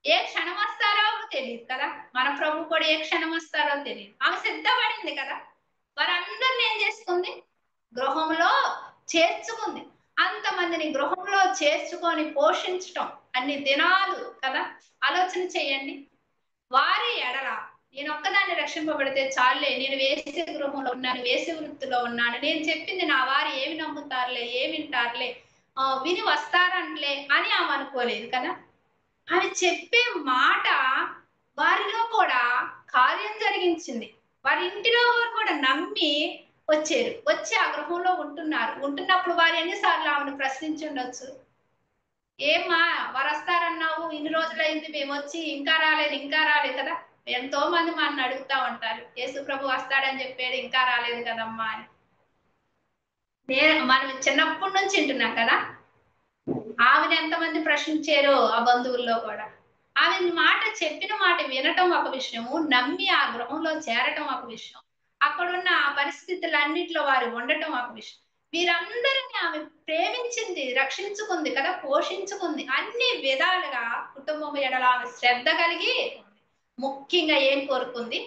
ఏ క్షణం వస్తారో తెలియదు కదా, మన ప్రభు కూడా ఏ క్షణం వస్తారో తెలియదు. ఆమె సిద్ధపడింది కదా. వారందరిని ఏం చేసుకుంది? గృహంలో చేర్చుకుంది. అంతమందిని గృహంలో చేర్చుకొని పోషించటం అన్ని దినాలు కదా. ఆలోచన చేయండి. వారి ఎడల నేను ఒక్కదాన్ని రక్షింపబడితే చాలే, నేను వేసే గృహంలో ఉన్నాను, వేసే వృత్తిలో ఉన్నాను, నేను చెప్పింది నా వారు ఏమి నమ్ముతారులే, ఏమి వింటారులే, విని వస్తారంట్లే అని ఆమె అనుకోలేదు కదా. ఆమె చెప్పే మాట వారిలో కూడా కార్యం జరిగించింది. వారి ఇంటిలో వారు కూడా నమ్మి వచ్చారు, వచ్చి ఆ గృహంలో ఉంటున్నారు. ఉంటున్నప్పుడు వారు ఎన్నిసార్లు ఆమెను ప్రశ్నించి ఉండొచ్చు, ఏమ్మా వారు వస్తారన్నావు, ఇన్ని రోజులైంది మేము వచ్చి ఇంకా రాలేదు, ఇంకా రాలేదు కదా. ఎంతో మంది మన అడుగుతా ఉంటారు, యేసు ప్రభు వస్తాడని చెప్పాడు ఇంకా రాలేదు కదమ్మా అని. మనం చిన్నప్పటి నుంచి వింటున్నాం కదా. ఆమెను ఎంతమంది ప్రశ్నించారో ఆ బంధువుల్లో కూడా. ఆమె మాట చెప్పిన మాట వినటం ఒక విషయము, నమ్మి ఆ గృహంలో చేరటం ఒక విషయం, అక్కడున్న ఆ పరిస్థితులన్నింటిలో వారు ఉండటం ఒక విషయం. వీరందరినీ ఆమె ప్రేమించింది, రక్షించుకుంది కదా, పోషించుకుంది. అన్ని విధాలుగా కుటుంబం ఎడల ఆమె శ్రద్ధ కలిగి ఉంది. ముఖ్యంగా ఏం కోరుకుంది?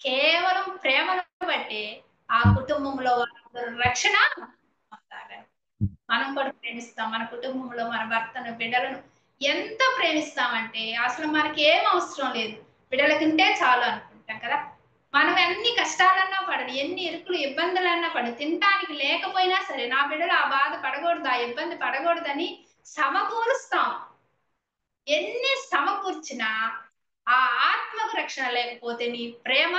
కేవలం ప్రేమను బట్టి ఆ కుటుంబంలో వారందరూ రక్షణ పొందాలని. మనం కూడా ప్రేమిస్తాం మన కుటుంబంలో మన భర్తను, బిడ్డలను ఎంత ప్రేమిస్తామంటే అసలు మనకి ఏం అవసరం లేదు, బిడ్డలకింటే చాలు అనుకుంటాం కదా. మనం ఎన్ని కష్టాలన్నా పడని, ఎన్ని ఇరుకులు ఇబ్బందులన్నా పడి, తినటానికి లేకపోయినా సరే నా బిడ్డలు ఆ బాధ పడకూడదు, ఆ ఇబ్బంది పడకూడదని సమకూరుస్తాం. ఎన్ని సమకూర్చినా ఆ ఆత్మకు రక్షణ లేకపోతే నీ ప్రేమ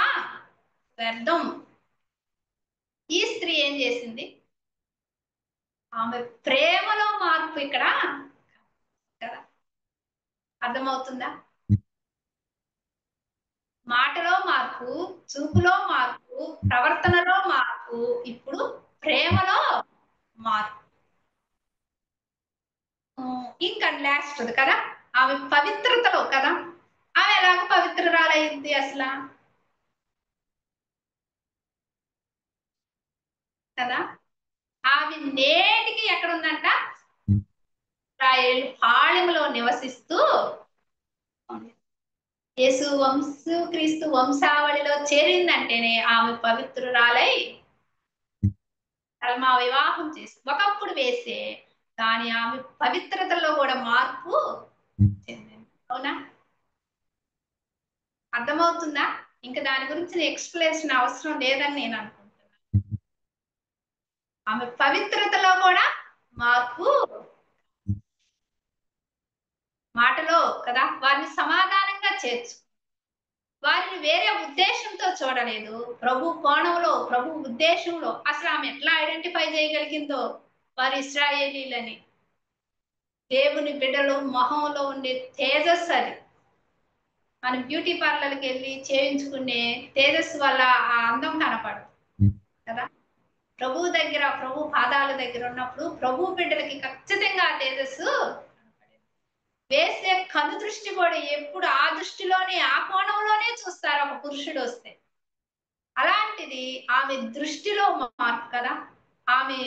వ్యర్థం. ఈ స్త్రీ ఏం చేసింది? ఆమె ప్రేమలో మార్పు ఇక్కడ కదా. అర్థమవుతుందా? మాటలో మార్పు, చూపులో మార్పు, ప్రవర్తనలో మార్పు, ఇప్పుడు ప్రేమలో మార్పు. ఇంకా లాస్ట్ కదా ఆమె పవిత్రతలో కదా. ఆమె ఎలాగ పవిత్రురాలైంది అసలు? కదా. ఆమె నేటికి ఎక్కడ ఉందంట? ఇశ్రాయేలు పాళెములో నివసిస్తూ క్రీస్తు వంశావళిలో చేరిందంటేనే ఆమె పవిత్రురాలై మా వివాహం చేసి ఒకప్పుడు వేసే, కానీ ఆమె పవిత్రతలో కూడా మార్పు చెందింది. అవునా? అర్థమవుతుందా? ఇంకా దాని గురించి ఎక్స్ప్లెనేషన్ అవసరం లేదని నేను అనుకుంటున్నాను. ఆమె పవిత్రతలో కూడా మార్పు, మాటలో కదా వారిని సమాధానంగా చేర్చు, వారిని వేరే ఉద్దేశంతో చూడలేదు. ప్రభు కోణంలో, ప్రభు ఉద్దేశంలో అసలు ఆమె ఎట్లా ఐడెంటిఫై చేయగలిగిందో వారి ఇశ్రాయేలీలని. దేవుని బిడ్డలు మొహంలో ఉండే తేజస్సు అది. మనం బ్యూటీ పార్లర్కి వెళ్ళి చేయించుకునే తేజస్సు వల్ల ఆ అందం కనపడదు కదా. ప్రభు దగ్గర, ప్రభు పాదాల దగ్గర ఉన్నప్పుడు ప్రభు బిడ్డలకి ఖచ్చితంగా ఆ తేజస్సు వేసే కను దృష్టి కూడా ఎప్పుడు ఆ దృష్టిలోనే, ఆ కోణంలోనే చూస్తారు ఒక పురుషుడు వస్తే. అలాంటిది ఆమె దృష్టిలో మార్పు కదా, ఆమె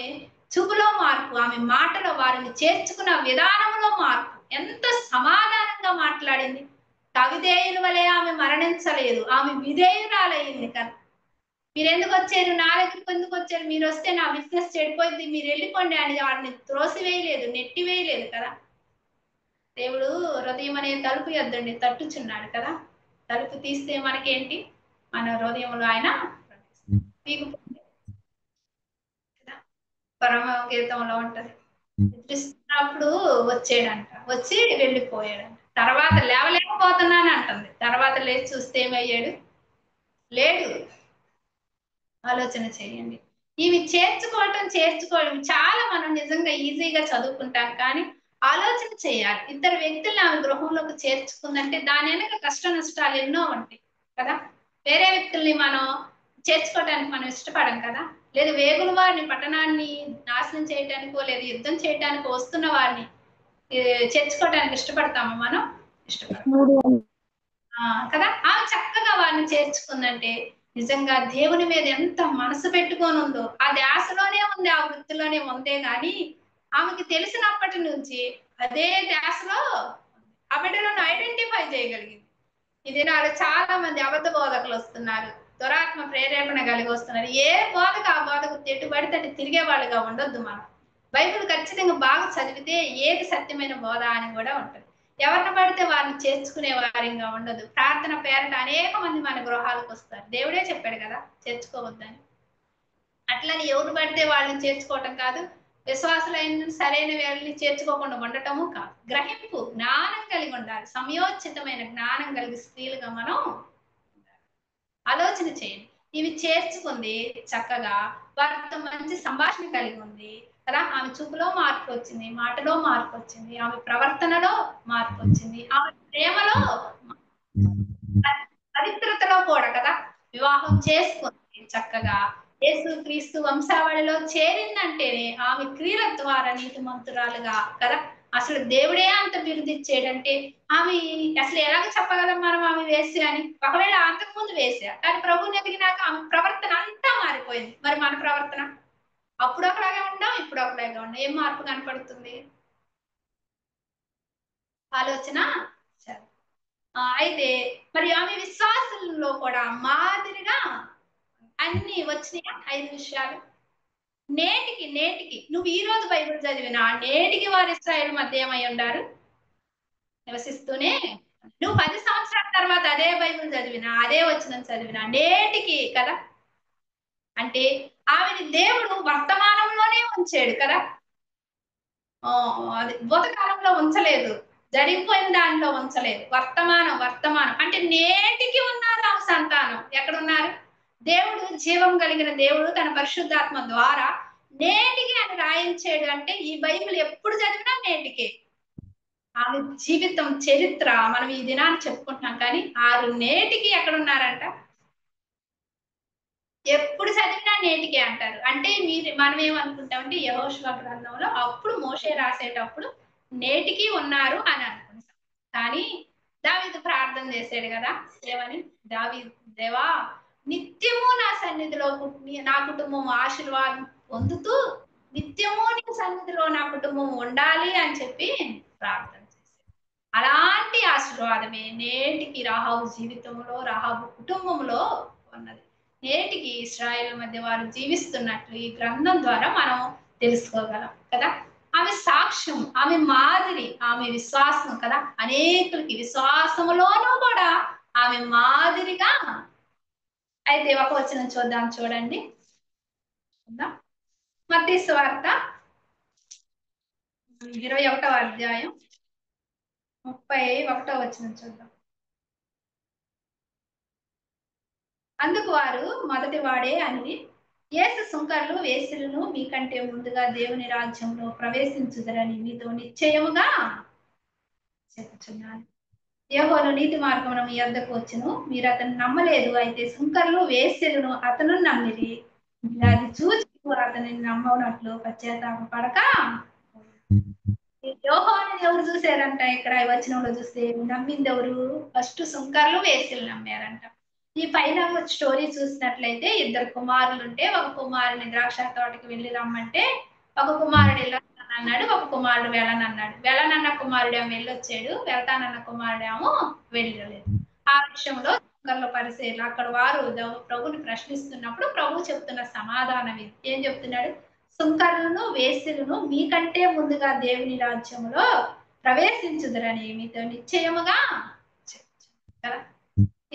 చూపులో మార్పు, ఆమె మాటలో వారిని చేర్చుకున్న విధానంలో మార్పు. ఎంత సమాధానంగా మాట్లాడింది. కవిధేయుల వలె ఆమె మరణించలేదు, ఆమె విధేయురాలయ్యింది కదా. మీరు ఎందుకు వచ్చారు, నా దగ్గరికి ఎందుకు వచ్చారు, మీరు వస్తే నా బిజినెస్ చెడిపోయింది, మీరు వెళ్ళిపోండి అని వాడిని త్రోసివేయలేదు, నెట్టివేయలేదు కదా. దేవుడు హృదయం అనే తలుపు ఎద్దండి తట్టుచున్నాడు కదా. తలుపు తీస్తే మనకేంటి? మన హృదయంలో ఆయన పరమ గీతంలో ఉంటది, నిద్రిస్తున్నప్పుడు వచ్చాడంట, వచ్చి వెళ్ళిపోయాడంట, తర్వాత లేవలేకపోతున్నాను అంటుంది, తర్వాత లేచి చూస్తే ఏమయ్యాడు? లేడు. ఆలోచన చేయండి. ఇవి చేర్చుకోవడం చాలా మనం నిజంగా ఈజీగా చదువుకుంటాం, కానీ ఆలోచన చేయాలి. ఇద్దరు వ్యక్తులను ఆమె గృహంలోకి చేర్చుకుందంటే దాని వెనక కష్ట నష్టాలు ఎన్నో ఉంటాయి కదా. వేరే వ్యక్తుల్ని మనం చేర్చుకోవడానికి మనం ఇష్టపడం కదా. లేదు వేగుల వారిని పట్టణాన్ని నాశనం చేయడానికో లేదా యుద్ధం చేయడానికి వస్తున్న వారిని చేర్చుకోవడానికి ఇష్టపడతామా? మనం ఇష్టపడతాం కదా. ఆమె చక్కగా వారిని చేర్చుకుందంటే నిజంగా దేవుని మీద ఎంత మనసు పెట్టుకొని ఉందో, ఆ ధ్యాసలోనే ఉంది, ఆ వృత్తిలోనే ఉందే గాని ఆమెకి తెలిసినప్పటి నుంచి అదే ధ్యాసలో ఆ బిడ్డలను ఐడెంటిఫై చేయగలిగింది. ఇది నాలో చాలా మంది అబద్ధ బోధకులు వస్తున్నారు, దురాత్మ ప్రేరేపణ కలిగి వస్తున్నారు. ఏ బోధకు ఆ బోధకు ఎటు పడితే అటు తిరిగే వాళ్ళుగా ఉండొద్దు. మనం బైబిల్ ఖచ్చితంగా బాగా చదివితే ఏది సత్యమైన బోధ అని కూడా ఉంటుంది. ఎవరిని పడితే వారిని చేర్చుకునే వారిగా ఉండదు. ప్రార్థన పేరట అనేక మంది మన గృహాలకు వస్తారు. దేవుడే చెప్పాడు కదా చేర్చుకోవద్దని. అట్లని ఎవరు పడితే వాళ్ళని చేర్చుకోవటం కాదు, విశ్వాసులైన సరైన వాళ్ళని చేర్చుకోకుండా ఉండటము కాదు. గ్రహింపు, జ్ఞానం కలిగి ఉండాలి. సమయోచితమైన జ్ఞానం కలిగి స్త్రీలుగా మనం ఆలోచన చేయండి. ఇవి చేర్చుకుంది చక్కగా, వారితో మంచి సంభాషణ కలిగి ఉంది కదా. ఆమె చూపులో మార్పు వచ్చింది, మాటలో మార్పు వచ్చింది, ఆమె ప్రవర్తనలో మార్పు వచ్చింది, ఆమె ప్రేమలో, పవిత్రతలో కూడా కదా వివాహం చేసుకుంది చక్కగా. క్రీస్తు వంశావళిలో చేరిందంటేనే ఆమె క్రియల ద్వారా నీతిమంతురాలుగా కదా. అసలు దేవుడే అంత బిరుదిచ్చేడంటే ఆమె అసలు ఎలాగ చెప్పగలం మనం ఆమె వేశ్య అని? ఒకవేళ అంతకుముందు వేశ్య, కానీ ప్రభుని ఎదిగినాక ఆమె ప్రవర్తన అంతా మారిపోయింది. మరి మన ప్రవర్తన అప్పుడు ఒకలాగే ఉండాం, ఇప్పుడు ఒకలాగే ఉండాం. ఏం మార్పు కనపడుతుంది? ఆలోచన. అయితే మరి ఆమె విశ్వాసంలో కూడా మాదిరిగా అన్ని వచ్చినాయా? 5 విషయాలు నేటికి నువ్వు ఈ రోజు బైబిల్ చదివినా నేటికి వారి ఇశ్రాయేలు మధ్య ఏమై ఉండారు? నివసిస్తూనే. నువ్వు 10 సంవత్సరాల తర్వాత అదే బైబిల్ చదివినా, అదే వచనం చదివినా నేటికి కదా. అంటే ఆమెని దేవుడు వర్తమానంలోనే ఉంచాడు కదా. అది భూతకాలంలో ఉంచలేదు, జరిగిపోయిన దానిలో ఉంచలేదు. వర్తమానం అంటే నేటికి ఉన్నారు ఆమె సంతానం. ఎక్కడున్నారు? దేవుడు జీవం కలిగిన దేవుడు తన పరిశుద్ధాత్మ ద్వారా నేటికి అని రాయించాడు. అంటే ఈ బైబిల్ ఎప్పుడు చదివినా నేటికే. ఆమె జీవితం, చరిత్ర మనం ఈ దినాన్ని చెప్పుకుంటున్నాం, కానీ ఆరు నేటికి ఎక్కడున్నారంట? ఎప్పుడు చదివినా నేటికే అంటారు. అంటే మనం ఏమనుకుంటామంటే యెహోషువ గ్రంథంలో అప్పుడు మోషే రాసేటప్పుడు నేటికి ఉన్నారు అని అనుకుంటాం. కానీ దావీదు ప్రార్థన చేశాడు కదా, ఏమని? దావీదు, దేవా నిత్యము నా సన్నిధిలో నా కుటుంబం పొందుతూ నిత్యము నీ సన్నిధిలో నా కుటుంబం ఉండాలి అని చెప్పి ప్రార్థన చేశాడు. అలాంటి ఆశీర్వాదమే నేటికి రాహాబు జీవితంలో, రాహాబు కుటుంబంలో ఉన్నది. నేటికి ఇశ్రాయేలు మధ్య వారు జీవిస్తున్నట్లు ఈ గ్రంథం ద్వారా మనం తెలుసుకోగలం కదా. ఆమె సాక్ష్యం, ఆమె మాదిరి, ఆమె విశ్వాసం కదా. అనేకులకి విశ్వాసములోనూ కూడా ఆమె మాదిరిగా. అయితే ఒక వచనం చూద్దాం, చూడండి. మత్తయి సువార్త 21వ అధ్యాయం 31వ వచనం చూద్దాం. అందుకు వారు మొదటి వాడే అని, యేసు సుంకర్లు వేశ్యలను మీకంటే ముందుగా దేవుని రాజ్యంలో ప్రవేశించుదరని మీతో నిశ్చయముగా చెప్పుచున్నాను. యెహోవా నీతి మార్గమున మీ యొద్దకు వచ్చును, మీరు అతను నమ్మలేదు. అయితే సుంకర్లు వేశ్యలను అతను నమ్మిరి. మీరు అది చూసి అతనిని నమ్మనట్లు పశ్చాత్తాపపడక. యోహాను ఎవరు చూశారంట? ఇక్కడ ఈ వచనంలో చూస్తే నమ్మింది ఎవరు? ఫస్ట్ సుంకర్లు వేశ్యలు నమ్మారంట. ఈ పైన స్టోరీ చూసినట్లయితే ఇద్దరు కుమారులు ఉంటే, ఒక కుమారుని ద్రాక్ష తోటకి వెళ్ళి రమ్మంటే ఒక కుమారుడు వెళ్ళనన్నాడు, ఒక కుమారుడు వెళ్ళనన్నాడు. వెళ్ళనన్న కుమారుడేమో వెళ్ళొచ్చాడు, వెళ్తానన్న కుమారుడేమో వెళ్ళలేదు. ఆ విషయంలో సుంకర్ల పరిసయ్యులు అక్కడ వారు ప్రభుని ప్రశ్నిస్తున్నప్పుడు ప్రభు చెప్తున్న సమాధానం ఇది. ఏం చెప్తున్నాడు? సుంకరులను వేశ్యలను మీకంటే ముందుగా దేవుని రాజ్యంలో ప్రవేశించుదురని మీతో నిశ్చయముగా కదా.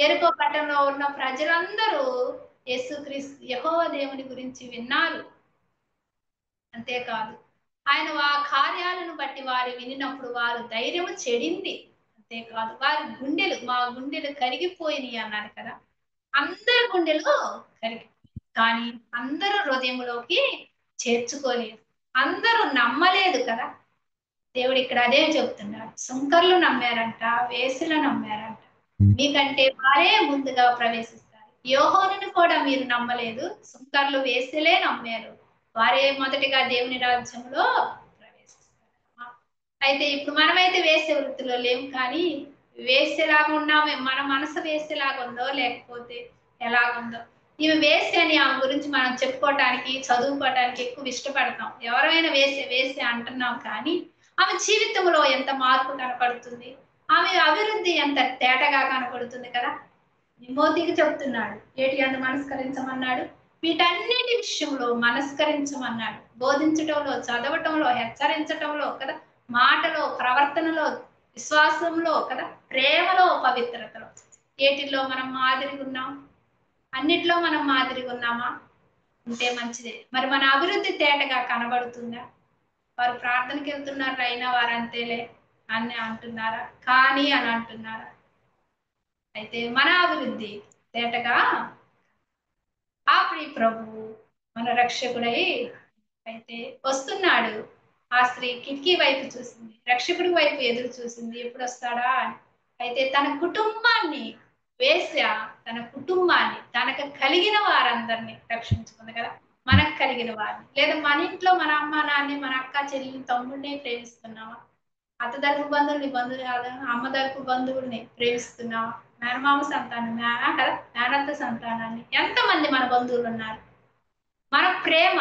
యెరికో పట్టణంలో ఉన్న ప్రజలందరూ యేసుక్రీస్తు యెహోవా దేవుని గురించి విన్నారు. అంతేకాదు ఆయన ఆ కార్యాలను బట్టి వారు వినినప్పుడు వారు ధైర్యము చెడింది. అంతేకాదు వారి గుండెలు, మా గుండెలు కరిగిపోయినాయి అన్నారు కదా. అందరి గుండెలు కరిగి, కానీ అందరూ హృదయంలోకి చేర్చుకోలేదు, అందరూ నమ్మలేదు కదా. దేవుడు ఇక్కడ అదే చెప్తున్నాడు. సుంకర్లు నమ్మారంట, వేశ్యలు నమ్మారంట. మీకంటే వారే ముందుగా ప్రవేశిస్తారు. యోహానుని కూడా మీరు నమ్మలేదు, సుంకర్లు వేశ్యలే నమ్మారు, వారే మొదటిగా దేవుని రాజ్యంలో ప్రవేశిస్తారు. అయితే ఇప్పుడు మనమైతే వేశ్య వృత్తిలో లేము, కానీ వేశ్యలాగా ఉన్నామే. మన మనసు వేశ్యలాగా ఉందో లేకపోతే ఎలాగుందో. ఇవి వేశ్య అని ఆమె గురించి మనం చెప్పుకోవటానికి, చదువుకోవటానికి ఎక్కువ ఇష్టపడతాం. ఎవరైనా వేశ్య వేశ్య అంటున్నాం, కానీ ఆమె జీవితంలో ఎంత మార్పు కనపడుతుంది, ఆమె అభివృద్ధి ఎంత తేటగా కనపడుతుంది కదా. తిమోతికి చెప్తున్నాడు, ఏటి అందు మనస్కరించమన్నాడు? వీటన్నిటి విషయంలో మనస్కరించమన్నాడు. బోధించటంలో, చదవటంలో, హెచ్చరించటంలో కదా, మాటలో, ప్రవర్తనలో, విశ్వాసంలో కదా, ప్రేమలో, పవిత్రతలో. ఏటిల్లో మనం మాదిరిగా ఉన్నాం? అన్నిట్లో మనం మాదిరిగా ఉన్నామా? ఉంటే మంచిదే. మరి మన అభివృద్ధి తేటగా కనబడుతుందా? వారు ప్రార్థనకి వెళ్తున్నారు, అయినా వారు అంతేలే అని అంటున్నారా? కానీ అని అంటున్నారా? అయితే మన అభివృద్ధి తేటగా ఆ ప్రియ ప్రభువు మన రక్షకుడై అయితే వస్తున్నాడు. ఆ స్త్రీ కిటికీ వైపు చూసింది, రక్షకుడి వైపు ఎదురు చూసింది, ఎప్పుడు వస్తాడా అని. అయితే తన కుటుంబాన్ని, వేశ్య తన కుటుంబాన్ని, తనకు కలిగిన వారందరినీ రక్షించుకుంది కదా. మనకు కలిగిన వారిని, లేదా మన ఇంట్లో మన అమ్మ నాన్ని, మన అక్క చెల్లిని, తమ్ముడిని ప్రేమిస్తున్నావా? అత్త తరపు బంధువుల్ని, బంధువులు కాదు అమ్మ తరపు బంధువుల్ని ప్రేమిస్తున్నావా? మేనమామ సంతానం, కదా మేనత్త సంతానాన్ని, ఎంతమంది మన బంధువులు ఉన్నారు? మన ప్రేమ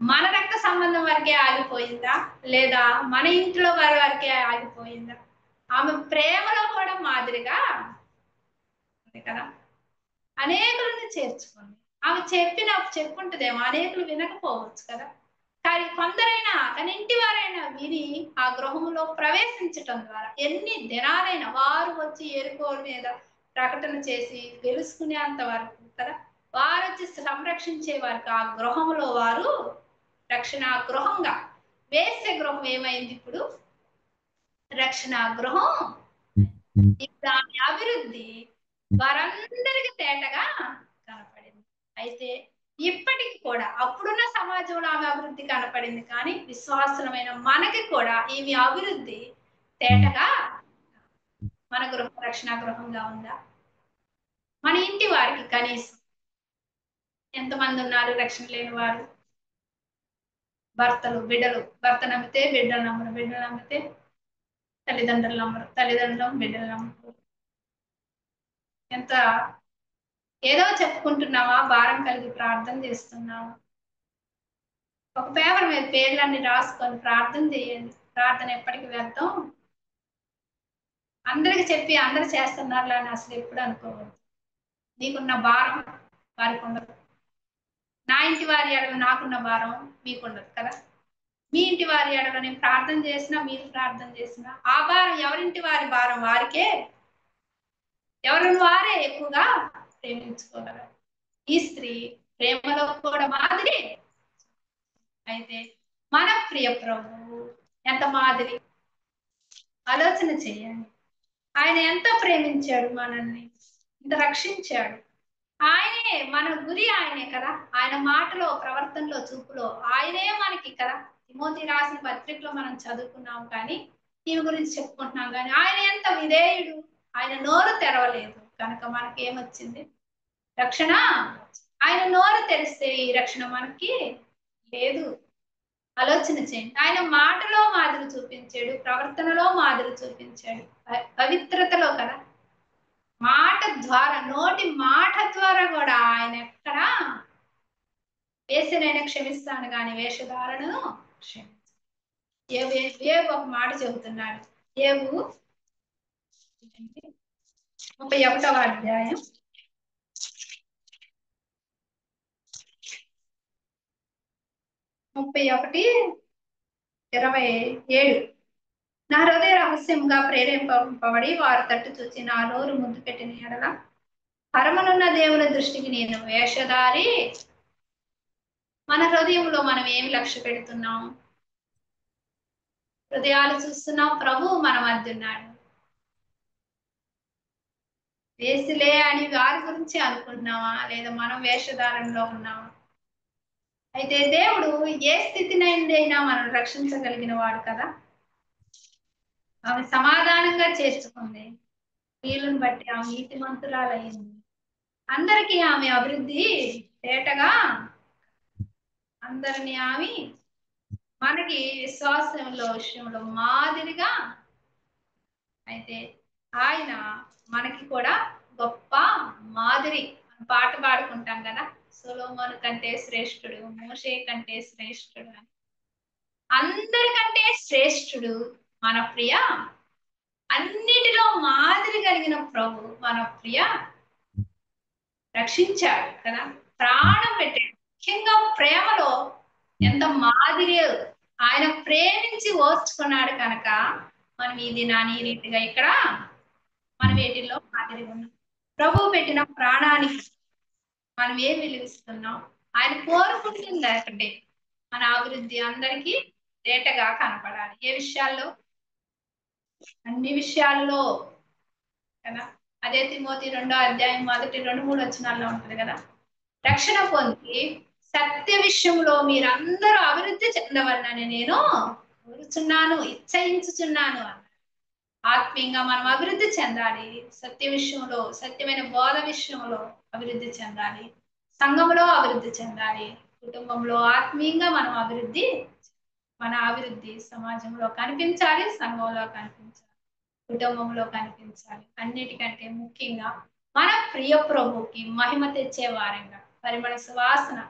మన రక్త సంబంధం వరకే ఆగిపోయిందా, లేదా మన ఇంట్లో వారి వరకే ఆగిపోయిందా? ఆమె ప్రేమలో కూడా మాదిరిగా ఉంది కదా. అనేకులను చేర్చుకుంది. ఆమె చెప్పుంటదేమో, అనేకులు వినకపోవచ్చు కదా. కానీ కొందరైనా, తన ఇంటి వారైనా విని ఆ గృహంలో ప్రవేశించటం ద్వారా ఎన్ని దినాలైనా వారు వచ్చి యెరికో మీద ప్రకటన చేసి తెలుసుకునేంత వరకు కదా, వారు వచ్చి సంరక్షించే వరకు ఆ గృహంలో వారు రక్షణ గృహంగా. వేశ్య గృహం ఏమైంది? ఇప్పుడు రక్షణ గృహం. ఇప్పుడు ఆమె అభివృద్ధి వారందరికి తేటగా కనపడింది. అయితే ఇప్పటికి కూడా అప్పుడున్న సమాజంలో ఆమె అభివృద్ధి కనపడింది, కానీ విశ్వాసమైన మనకి కూడా ఈమె అభివృద్ధి తేటగా. మన గృహం రక్షణ గృహంగా ఉందా? మన ఇంటి వారికి కనీసం ఎంతమంది ఉన్నారు రక్షణ లేని వారు? భర్తలు, బిడ్డలు. భర్త నమ్మితే బిడ్డలు నమ్మరు, బిడ్డలు నమ్మితే తల్లిదండ్రులు నమ్మరు, తల్లిదండ్రులు బిడ్డలు నమ్మరు. ఎంత ఏదో చెప్పుకుంటున్నావా, భారం కలిగి ప్రార్థన చేస్తున్నావా? ఒక పేపర్ మీద పేర్లన్నీ రాసుకొని ప్రార్థన చేయండి. ప్రార్థన ఎప్పటికి వ్యర్థం. అందరికి చెప్పి అందరు చేస్తున్నారులే అని అసలు ఎప్పుడు అనుకోవద్దు. నీకున్న భారం వారికి ఉండదు. నా ఇంటి వారి ఎడల నాకున్న భారం మీకుండదు కదా. మీ ఇంటి వారి ఎడల నేను ప్రార్థన చేసినా, మీరు ప్రార్థన చేసినా ఆ భారం ఎవరింటి వారి భారం వారికే. ఎవరిని వారే ఎక్కువగా ప్రేమించుకోగలరు. ఈ స్త్రీ ప్రేమలో కూడా మాదిరి. అయితే మన ప్రియ ప్రభువు ఎంత మాదిరి ఆలోచన చేయండి. ఆయన ఎంత ప్రేమించాడు మనల్ని, ఇంత రక్షించాడు. ఆయనే మన గురి, ఆయనే కదా. ఆయన మాటలో, ప్రవర్తనలో, చూపులో ఆయనే మనకి కదా. తిమోతి రాసిన పత్రికలో మనం చదువుకున్నాం కానీ దీని గురించి చెప్పుకుంటున్నాం కానీ ఆయన ఎంత విధేయుడు. ఆయన నోరు తెరవలేదు కనుక మనకి ఏమొచ్చింది? రక్షణ. ఆయన నోరు తెరిస్తే ఈ రక్షణ మనకి లేదు. ఆలోచన చేయండి. ఆయన మాటలో మాదిరి చూపించాడు, ప్రవర్తనలో మాదిరి చూపించాడు, పవిత్రతలో కదా. మాట ద్వారా, నోటి మాట ద్వారా కూడా ఆయన ఎక్కడ వేసినైనా క్షమిస్తాను కానీ వేషధారణను క్షమించు. ఏవు ఒక మాట చెబుతున్నాడు. ఏవు 31వ అధ్యాయం 31:27. నా హృదయ రహస్యంగా ప్రేరేపింపబడి వారు తట్టు చూచి నా నోరు ముద్దు పెట్టిన ఎడల పరమనున్న దేవుని దృష్టికి నేను వేషధారి. మన హృదయంలో మనం ఏమి లక్ష్య పెడుతున్నాం? హృదయాలు చూస్తున్నాం. ప్రభు మన మధ్య ఉన్నాడు. వేసిలే అని వారి గురించి అనుకుంటున్నావా, లేదా మనం వేషధారంలో ఉన్నామా? అయితే దేవుడు ఏ స్థితినైనా మనం రక్షించగలిగిన వాడు కదా. ఆమె సమాధానంగా చేర్చుకుంది. వీళ్ళని బట్టి ఆమె నీతిమంతురాలయ్యింది. అందరికీ ఆమె అభివృద్ధి తేటగా, అందరినీ ఆమె మనకి విశ్వాసంలో విషయంలో మాదిరిగా. అయితే ఆయన మనకి కూడా గొప్ప మాదిరి. పాట పాడుకుంటాం కదా, సొలొమోను కంటే శ్రేష్ఠుడు, మోషే కంటే శ్రేష్ఠుడు అని. అందరికంటే శ్రేష్ఠుడు మన ప్రియ. అన్నిటిలో మాదిరి కలిగిన ప్రభు మన ప్రియ రక్షించాడు కదా. ప్రాణం పెట్టాడు. ముఖ్యంగా ప్రేమలో ఎంత మాదిరి. ఆయన ప్రేమించి ఓర్చుకున్నాడు కనుక మనం ఈ దినాన్ని ఈ రీతిగా ఇక్కడ మనం వీటిల్లో మాదిరి ఉన్నాం. ప్రభు పెట్టిన ప్రాణానికి మనం ఏం విలువిస్తున్నాం? ఆయన కోరుకుంటుంది ఒకటి, మన అభివృద్ధి అందరికీ తేటగా కనపడాలి. ఏ విషయాల్లో? అన్ని విషయాల్లో కదా. అదే తిమోతి 2వ అధ్యాయం 1-3 వచనాల్లో ఉంటుంది కదా. రక్షణ పొంది సత్య విషయంలో మీరందరూ అభివృద్ధి చెందవలనని నేను కోరుచున్నాను, ఇచ్చయించుచున్నాను అన్న. ఆత్మీయంగా మనం అభివృద్ధి చెందాలి. సత్య విషయంలో, సత్యమైన బోధ విషయంలో అభివృద్ధి చెందాలి. సంఘంలో అభివృద్ధి చెందాలి. కుటుంబంలో ఆత్మీయంగా మనం అభివృద్ధి, మన అభివృద్ధి సమాజంలో కనిపించాలి, సంఘంలో కనిపించాలి, కుటుంబంలో కనిపించాలి. అన్నిటికంటే ముఖ్యంగా మన ప్రియ ప్రభుకి మహిమ తెచ్చే వారంగా, పరిమళ సువాసన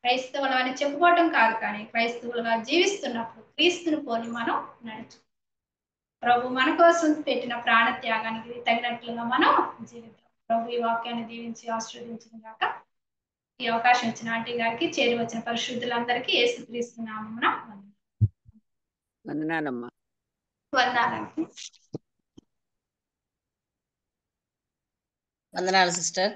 క్రైస్తవులు అని చెప్పుకోవటం కాదు కానీ క్రైస్తవులుగా జీవిస్తున్నప్పుడు క్రీస్తుని పోలి మనం నడుచు. ప్రభు మన కోసం పెట్టిన ప్రాణ త్యాగానికి తగినట్లుగా మనం జీవిద్దాం. ప్రభు ఈ వాక్యాన్ని దీవించి ఆశీర్వదించిన గాక. ఈ అవకాశం ఇచ్చిన ఆంటీ గారికి, చేరి వచ్చిన పరిశుద్ధులందరికీ యేసుక్రీస్తు నామమున వందనాలమ్మా. వందనాలండి. వందనాలు సిస్టర్.